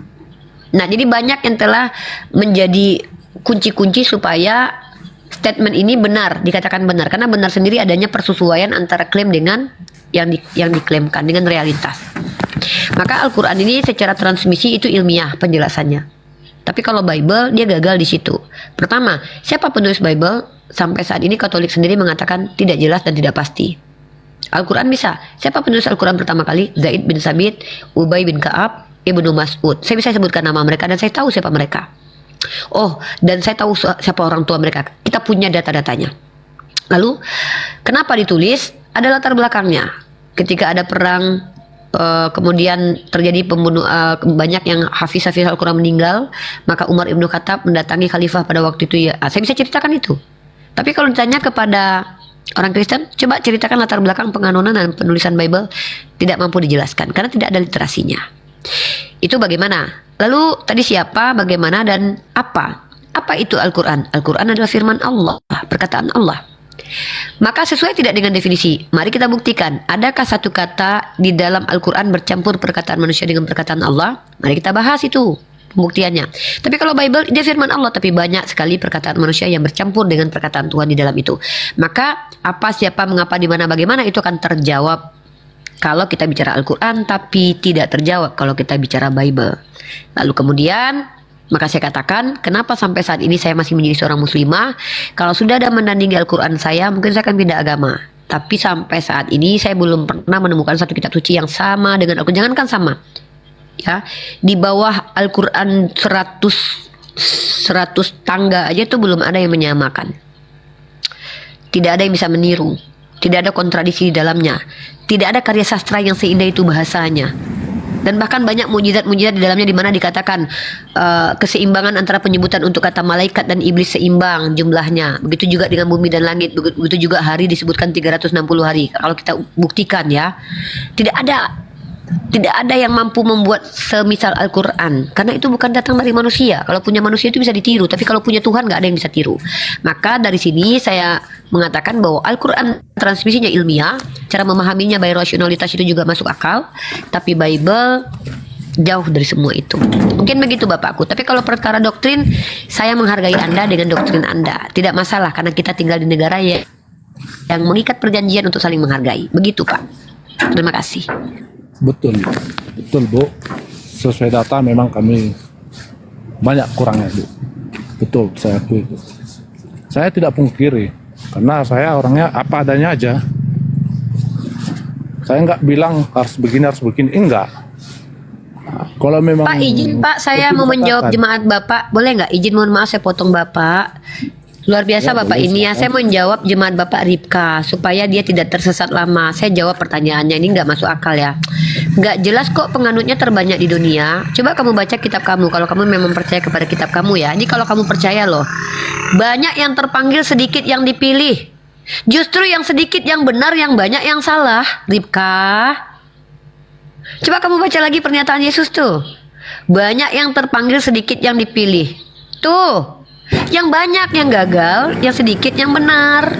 Nah, jadi banyak yang telah menjadi kunci-kunci supaya statement ini benar, dikatakan benar. Karena benar sendiri adanya persesuaian antara klaim dengan yang diklaimkan, dengan realitas. Maka Al-Quran ini secara transmisi itu ilmiah penjelasannya. Tapi kalau Bible, dia gagal di situ. Pertama, siapa penulis Bible? Sampai saat ini Katolik sendiri mengatakan tidak jelas dan tidak pasti. Al-Quran bisa. Siapa penulis Al-Quran pertama kali? Zaid bin Sabit, Ubay bin Ka'ab, Ibnu Mas'ud. Saya bisa sebutkan nama mereka dan saya tahu siapa mereka. Oh, dan saya tahu siapa orang tua mereka. Kita punya data-datanya. Lalu, kenapa ditulis? Ada latar belakangnya. Ketika ada perang, kemudian terjadi banyak yang hafiz Al-Quran meninggal, maka Umar Ibnu Khattab mendatangi khalifah pada waktu itu. Ya, saya bisa ceritakan itu. Tapi kalau ditanya kepada Orang Kristen, coba ceritakan latar belakang penganunan dan penulisan Bible. Tidak mampu dijelaskan karena tidak ada literasinya. Itu bagaimana? Lalu tadi siapa, bagaimana, dan apa? Apa itu Al-Quran? Al-Quran adalah firman Allah, perkataan Allah. Maka sesuai tidak dengan definisi? Mari kita buktikan. Adakah satu kata di dalam Al-Quran bercampur perkataan manusia dengan perkataan Allah? Mari kita bahas itu pembuktiannya. Tapi kalau Bible, dia firman Allah, tapi banyak sekali perkataan manusia yang bercampur dengan perkataan Tuhan di dalam itu. Maka apa, siapa, mengapa, di mana, bagaimana itu akan terjawab kalau kita bicara Al-Quran, tapi tidak terjawab kalau kita bicara Bible. Lalu kemudian, maka saya katakan, kenapa sampai saat ini saya masih menjadi seorang muslimah? Kalau sudah ada menandingi Al-Quran saya, mungkin saya akan pindah agama. Tapi sampai saat ini saya belum pernah menemukan satu kitab suci yang sama dengan Al-Quran. Jangankan sama, ya, di bawah Al-Quran 100 tangga aja itu belum ada yang menyamakan. Tidak ada yang bisa meniru. Tidak ada kontradiksi di dalamnya. Tidak ada karya sastra yang seindah itu bahasanya. Dan bahkan banyak mujizat-mujizat di dalamnya, di mana dikatakan keseimbangan antara penyebutan untuk kata malaikat dan iblis seimbang jumlahnya. Begitu juga dengan bumi dan langit. Begitu juga hari disebutkan 360 hari. Kalau kita buktikan, ya, tidak ada yang mampu membuat semisal Al-Quran, karena itu bukan datang dari manusia. Kalau punya manusia itu bisa ditiru, tapi kalau punya Tuhan nggak ada yang bisa tiru. Maka dari sini saya mengatakan bahwa Al-Quran transmisinya ilmiah, cara memahaminya by rasionalitas itu juga masuk akal, tapi Bible jauh dari semua itu. Mungkin begitu Bapakku. Tapi kalau perkara doktrin, saya menghargai Anda dengan doktrin Anda. Tidak masalah, karena kita tinggal di negara yang mengikat perjanjian untuk saling menghargai. Begitu Pak. Terima kasih. Betul Bu. Sesuai data memang kami banyak kurangnya Bu. Betul, saya akui itu. Saya tidak pungkiri, karena saya orangnya apa adanya aja. Saya nggak bilang harus begini, enggak. Kalau memang Pak, izin Pak, saya mau menjawab jemaat Bapak. Boleh nggak? Izin, mohon maaf saya potong Bapak. Luar biasa Ya, Bapak boleh, ini ya. silakan. Saya mau menjawab jemaat Bapak Ripka supaya dia tidak tersesat lama. Saya jawab pertanyaannya, ini nggak masuk akal ya. Nggak jelas kok penganutnya terbanyak di dunia. Coba kamu baca kitab kamu, kalau kamu memang percaya kepada kitab kamu ya. Ini kalau kamu percaya loh. Banyak yang terpanggil, sedikit yang dipilih. Justru yang sedikit yang benar, yang banyak yang salah. Ripka, coba kamu baca lagi pernyataan Yesus tuh. Banyak yang terpanggil, sedikit yang dipilih. Tuh, yang banyak yang gagal, yang sedikit yang benar.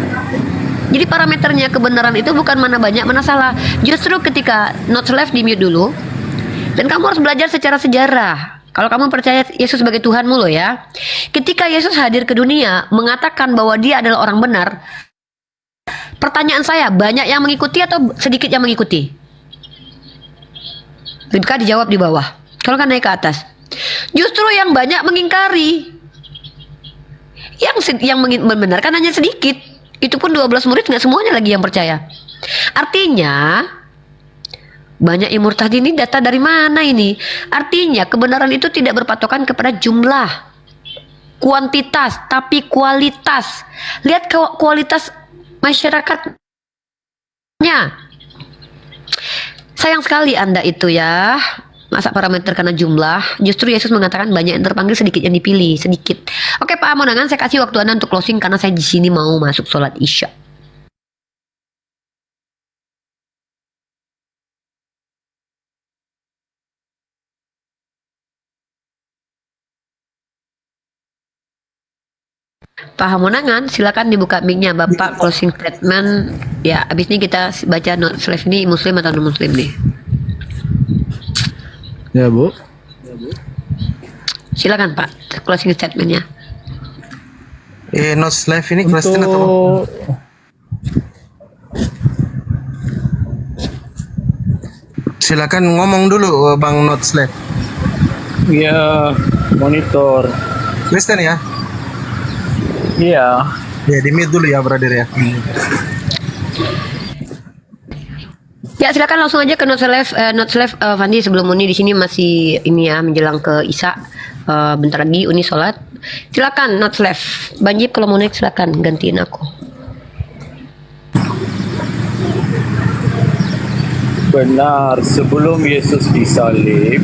Jadi parameternya kebenaran itu bukan mana banyak mana salah. Justru ketika not left, di mute dulu. Dan kamu harus belajar secara sejarah. Kalau kamu percaya Yesus sebagai Tuhanmu loh ya. Ketika Yesus hadir ke dunia mengatakan bahwa dia adalah orang benar, pertanyaan saya, banyak yang mengikuti atau sedikit yang mengikuti? Ribka dijawab di bawah. Kalau kan naik ke atas. Justru yang banyak mengingkari. Yang membenarkan hanya sedikit. Itu pun 12 murid, nggak semuanya lagi yang percaya. Artinya banyak yang murtad ini data dari mana ini? Artinya kebenaran itu tidak berpatokan kepada jumlah, kuantitas, tapi kualitas. Lihat kualitas masyarakatnya. Sayang sekali Anda itu ya. Masa parameter karena jumlah? Justru Yesus mengatakan banyak yang terpanggil, sedikit yang dipilih. Sedikit. Oke Pak Amonangan, saya kasih waktu Anda untuk closing karena saya di sini mau masuk sholat Isya. Pak Hamonangan, silakan dibuka mic-nya Bapak, closing statement. Ya, abis ini kita baca not slave ini muslim atau non muslim nih. ya Bu. Silakan Pak, closing statementnya. Not slave ini Kristen atau Untuk silakan ngomong dulu Bang Not Slave. Ya, monitor. Kristen ya? Iya. Ya di mute dulu ya brother ya. Ya silakan langsung aja ke not slave Fandi. Sebelum Uni di sini masih ini ya, menjelang ke Isya. Bentar lagi Uni sholat. Silakan not slave. Banjib kalau mau naik silakan gantiin aku. Benar, sebelum Yesus disalib,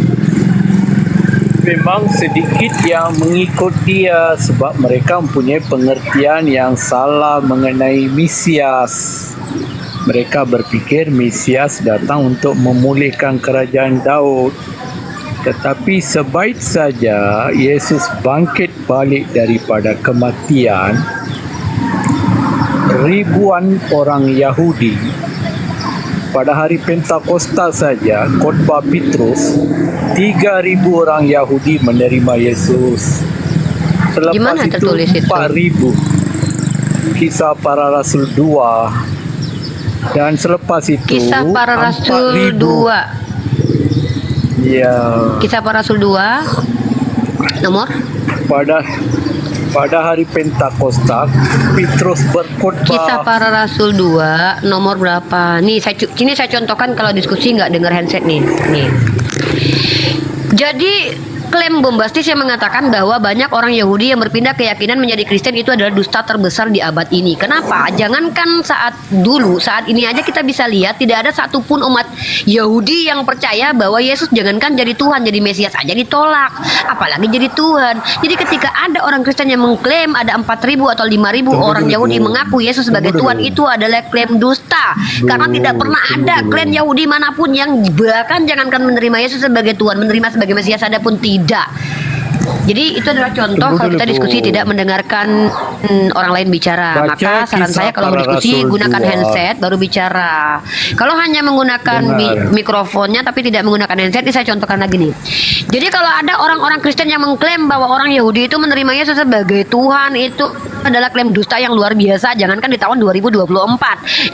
memang sedikit yang mengikut dia sebab mereka mempunyai pengertian yang salah mengenai Mesias. Mereka berfikir Mesias datang untuk memulihkan kerajaan Daud. Tetapi sebaik saja Yesus bangkit balik daripada kematian, ribuan orang Yahudi pada hari Pentakosta saja, khotbah Petrus, 3.000 orang Yahudi menerima Yesus. Selepas Gimana itu tertulis itu? 4.000. Kisah Para Rasul 2. Dan selepas itu Kisah Para Rasul 2. Ya, Kisah Para Rasul 2 nomor pada hari Pentakosta Petrus berkhotbah. Kisah Para Rasul 2 nomor berapa? Nih sini saya contohkan kalau diskusi nggak dengar handset nih. Jadi klaim bombastis yang mengatakan bahwa banyak orang Yahudi yang berpindah keyakinan menjadi Kristen itu adalah dusta terbesar di abad ini. Kenapa? Jangankan saat dulu, saat ini aja kita bisa lihat tidak ada satupun umat Yahudi yang percaya bahwa Yesus jangankan jadi Tuhan, jadi Mesias aja ditolak, apalagi jadi Tuhan. Jadi ketika ada orang Kristen yang mengklaim ada 4.000 atau 5.000 orang Yahudi mengaku Yesus sebagai Tuhan, itu adalah klaim dusta. Karena tidak pernah ada klaim Yahudi manapun yang bahkan jangankan menerima Yesus sebagai Tuhan, menerima sebagai Mesias ada pun tidak. Jadi itu adalah contoh kalau kita diskusi tidak mendengarkan orang lain bicara. Maka saran saya kalau berdiskusi gunakan handset baru bicara. Kalau hanya menggunakan mikrofonnya tapi tidak menggunakan handset, ini saya contohkan lagi nih. Jadi kalau ada orang-orang Kristen yang mengklaim bahwa orang Yahudi itu menerima Yesus sebagai Tuhan, itu adalah klaim dusta yang luar biasa. Jangankan di tahun 2024,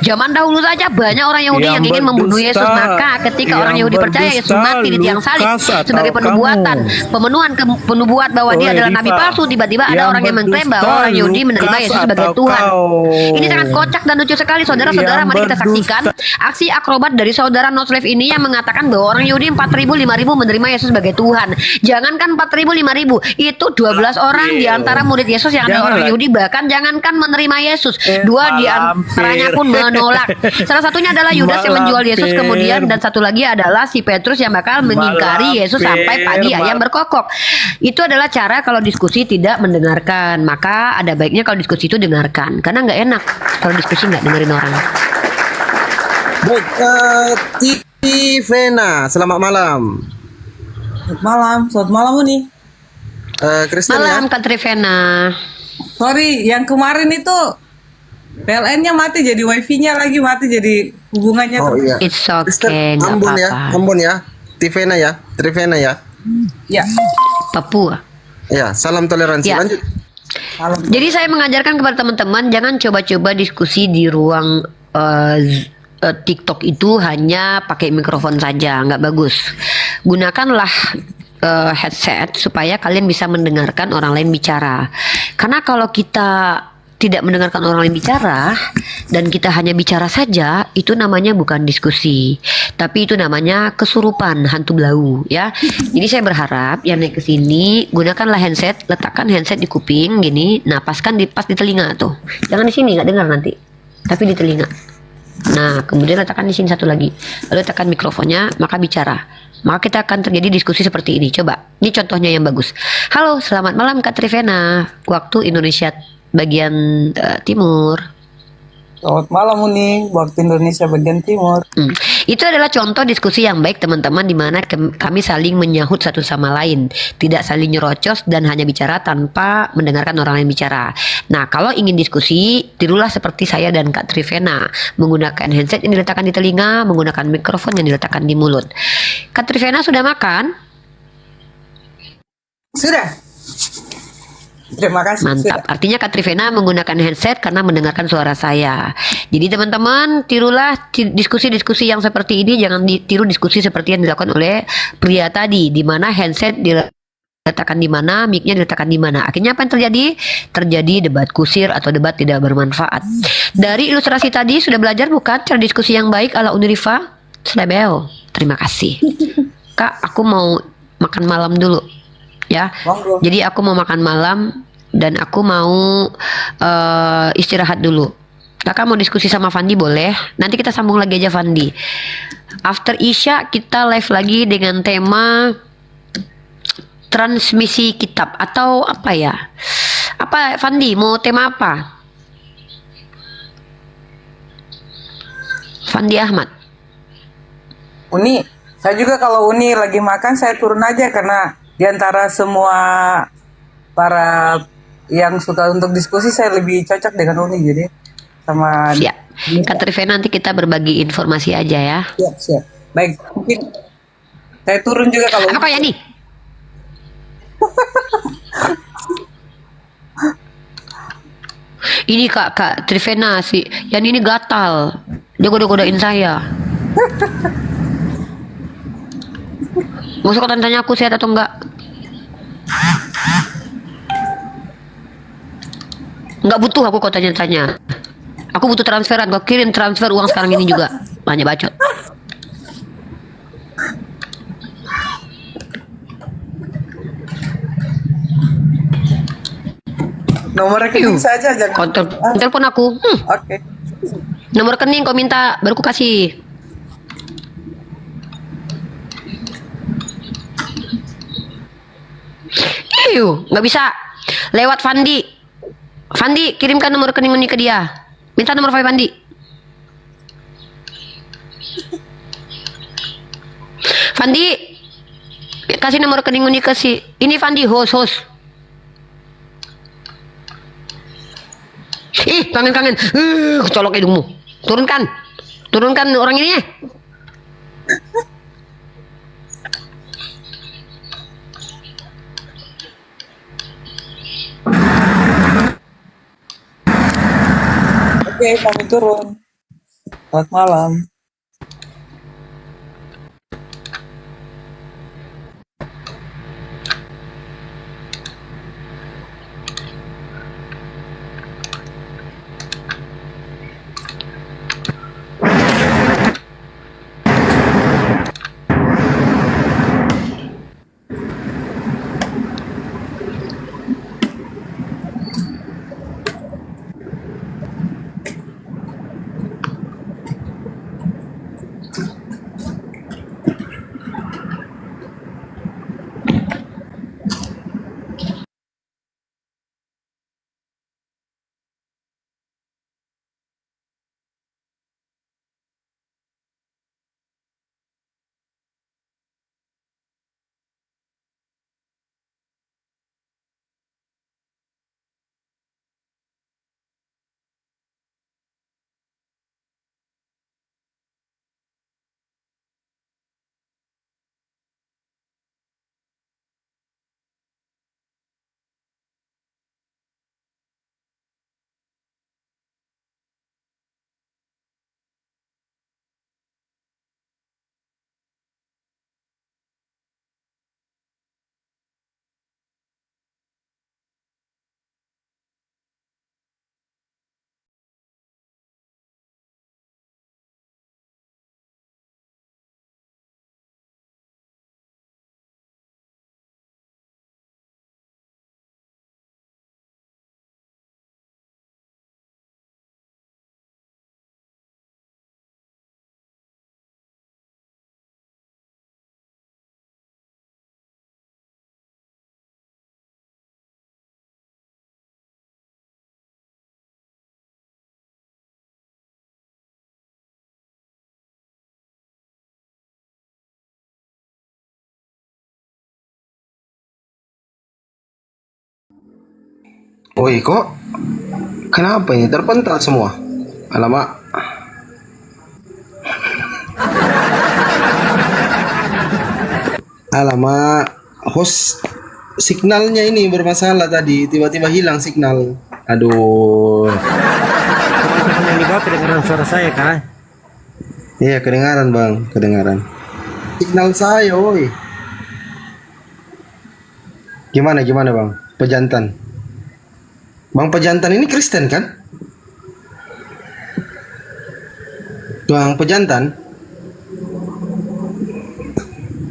zaman dahulu saja banyak orang Yahudi yang ingin membunuh Yesus. Maka ketika orang Yahudi percaya Yesus mati di tiang salib sebagai pemenuhan penubuat bahwa dia adalah nabi palsu, tiba-tiba ada orang yang mengklaim bahwa orang Yahudi menerima Yesus sebagai Tuhan. Ini sangat kocak dan lucu sekali, saudara-saudara. Mari kita saksikan aksi akrobat dari saudara Noslev ini yang mengatakan bahwa orang Yahudi 4.000, 5.000 menerima Yesus sebagai Tuhan. Jangankan 4.000, 5.000, itu 12 orang di antara murid Yesus yang ada orang Yahudi bahkan jangankan menerima Yesus, 2 di antaranya pun menolak. Salah satunya adalah Yudas yang menjual Yesus kemudian, dan satu lagi adalah si Petrus yang bakal mengingkari Yesus sampai pagi ayam berkokok. Itu adalah cara kalau diskusi tidak mendengarkan. Maka ada baiknya kalau diskusi itu dengarkan, karena nggak enak kalau diskusi nggak dengerin orang. Baik, Tivena, selamat malam. Selamat malam nih. Kristen Malam ya? Kak Trivena. Sorry, yang kemarin itu PLN-nya mati jadi wifi-nya lagi mati jadi hubungannya Oh iya. It's Kristen, okay, nggak Ambon ya, apa-apa. Ambon ya. Tivena ya, Trivena ya. Ya. Papua. Ya, salam toleransi. Ya. Lanjut. Salam. Jadi saya mengajarkan kepada teman-teman jangan coba-coba diskusi di ruang TikTok itu hanya pakai mikrofon saja, nggak bagus. Gunakanlah headset supaya kalian bisa mendengarkan orang lain bicara. Karena kalau kita tidak mendengarkan orang lain bicara dan kita hanya bicara saja, itu namanya bukan diskusi, tapi itu namanya kesurupan hantu blau ya. Jadi saya berharap yang naik ke sini gunakanlah handset, letakkan handset di kuping gini, nah pas di telinga tuh, jangan di sini nggak dengar nanti, tapi di telinga. Nah kemudian letakkan di sini satu lagi, lalu tekan mikrofonnya, maka bicara. Maka kita akan terjadi diskusi seperti ini. Coba, ini contohnya yang bagus. Halo, selamat malam Kak Trivena, waktu Indonesia bagian timur. Selamat malam Uni, waktu Indonesia bagian timur. Itu adalah contoh diskusi yang baik teman-teman, di mana kami saling menyahut satu sama lain, tidak saling nyerocos dan hanya bicara tanpa mendengarkan orang lain bicara. Nah kalau ingin diskusi, tirulah seperti saya dan Kak Trivena, menggunakan handset yang diletakkan di telinga, menggunakan mikrofon yang diletakkan di mulut. Kak Trivena sudah makan? Sudah. Terima kasih. Mantap. Artinya Kak Trivena menggunakan headset karena mendengarkan suara saya. Jadi teman-teman, tirulah diskusi-diskusi yang seperti ini. Jangan ditiru diskusi seperti yang dilakukan oleh pria tadi, di mana handset diletakkan di mana, mic-nya diletakkan di mana. Akhirnya apa yang terjadi? Terjadi debat kusir atau debat tidak bermanfaat. Dari ilustrasi tadi sudah belajar bukan cara diskusi yang baik ala Uniriva? Slebel. Terima kasih. Kak, aku mau makan malam dulu. Ya, Monggo. jadi aku mau makan malam dan aku mau istirahat dulu. Kakak mau diskusi sama Fandi boleh? Nanti kita sambung lagi aja Fandi. After Isya kita live lagi dengan tema transmisi kitab atau apa ya? Apa Fandi mau tema apa? Fandi Ahmad. Uni, saya juga kalau Uni lagi makan saya turun aja karena diantara semua para yang suka untuk diskusi saya lebih cocok dengan Uni jadi sama. Siap. Kata Rifena nanti kita berbagi informasi aja ya. Siap. Baik, mungkin saya turun juga kalau Apa kau Yani? Ini kak Trivena sih, yang ini gatal, dia goda-godain saya. Masuk kau tanya aku sehat atau enggak? Enggak butuh aku kau tanya-tanya. Aku butuh transferan, kau kirim transfer uang sekarang ini juga. Banyak bacot. nomor rekening saja jangan. Kau telepon aku. Oke. Nomor rekening kau minta, baru ku kasih. Nggak bisa. Lewat Fandi. Fandi, kirimkan nomor rekening Uni ke dia. Minta nomor Fandi. Fandi, kasih nomor rekening Uni ke si. Ini Fandi, host. Ih, kangen. Colok hidungmu. Turunkan orang ini. Oke, kami turun. Selamat malam. Woi, kok kenapa ini terpental semua? Alamak. Alamak, host signalnya ini bermasalah tadi, tiba-tiba hilang signal. Aduh. Teman-teman yang di bawah kedengaran suara saya kan? Iya, kedengaran bang, kedengaran. Signal saya, woi. Gimana bang? Pejantan. Bang Pejantan ini Kristen kan? Bang Pejantan.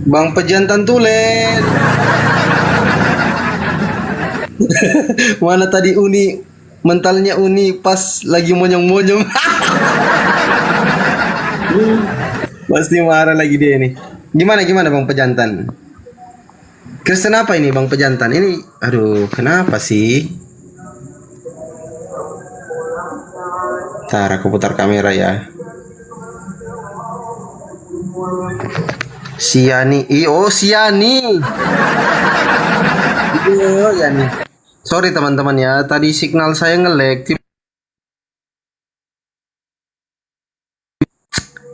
Bang Pejantan tulen. Mana tadi Uni, mentalnya Uni pas lagi monyong-monyong. Pasti marah lagi dia ini. Gimana Bang Pejantan? Kristen apa ini Bang Pejantan? Ini aduh, kenapa sih? Ntar aku putar kamera ya. Siani. Oh, Siani. Oh, Yani. Sorry teman-teman ya, tadi signal saya nge-lag.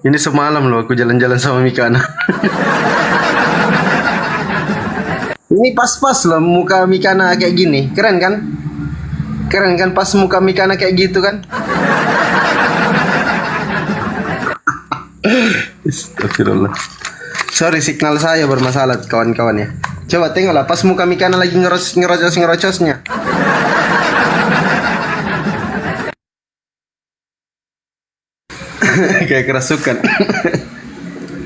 Ini semalam loh aku jalan-jalan sama Mikana. Ini pas-pas loh muka Mikana kayak gini. Keren kan? Keren kan pas muka Mikana kayak gitu kan? Astagfirullah. Sorry signal saya bermasalah kawan-kawan ya. Coba tengoklah pas muka Mikana lagi ngerocosnya. Kayak kerasukan.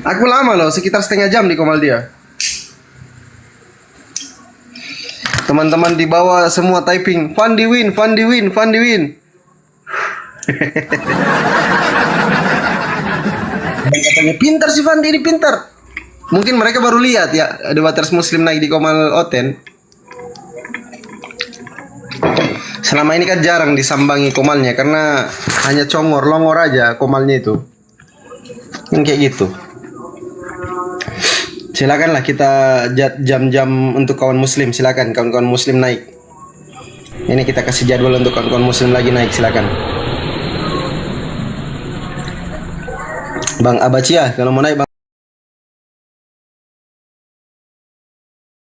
Aku lama loh, sekitar setengah jam di Komal dia. Teman-teman di bawah semua typing Fandi win. Katanya pintar sih Fandi ini pintar. Mungkin mereka baru lihat ya Debaters Muslim naik di Komal Oten. Selama ini kan jarang disambangi komalnya karena hanya longor aja komalnya itu. Yang kayak gitu. Silakanlah kita jam-jam untuk kawan muslim, silakan kawan-kawan muslim naik. Ini kita kasih jadwal untuk kawan-kawan muslim lagi naik, silakan. Bang Abacia kalau mau naik Bang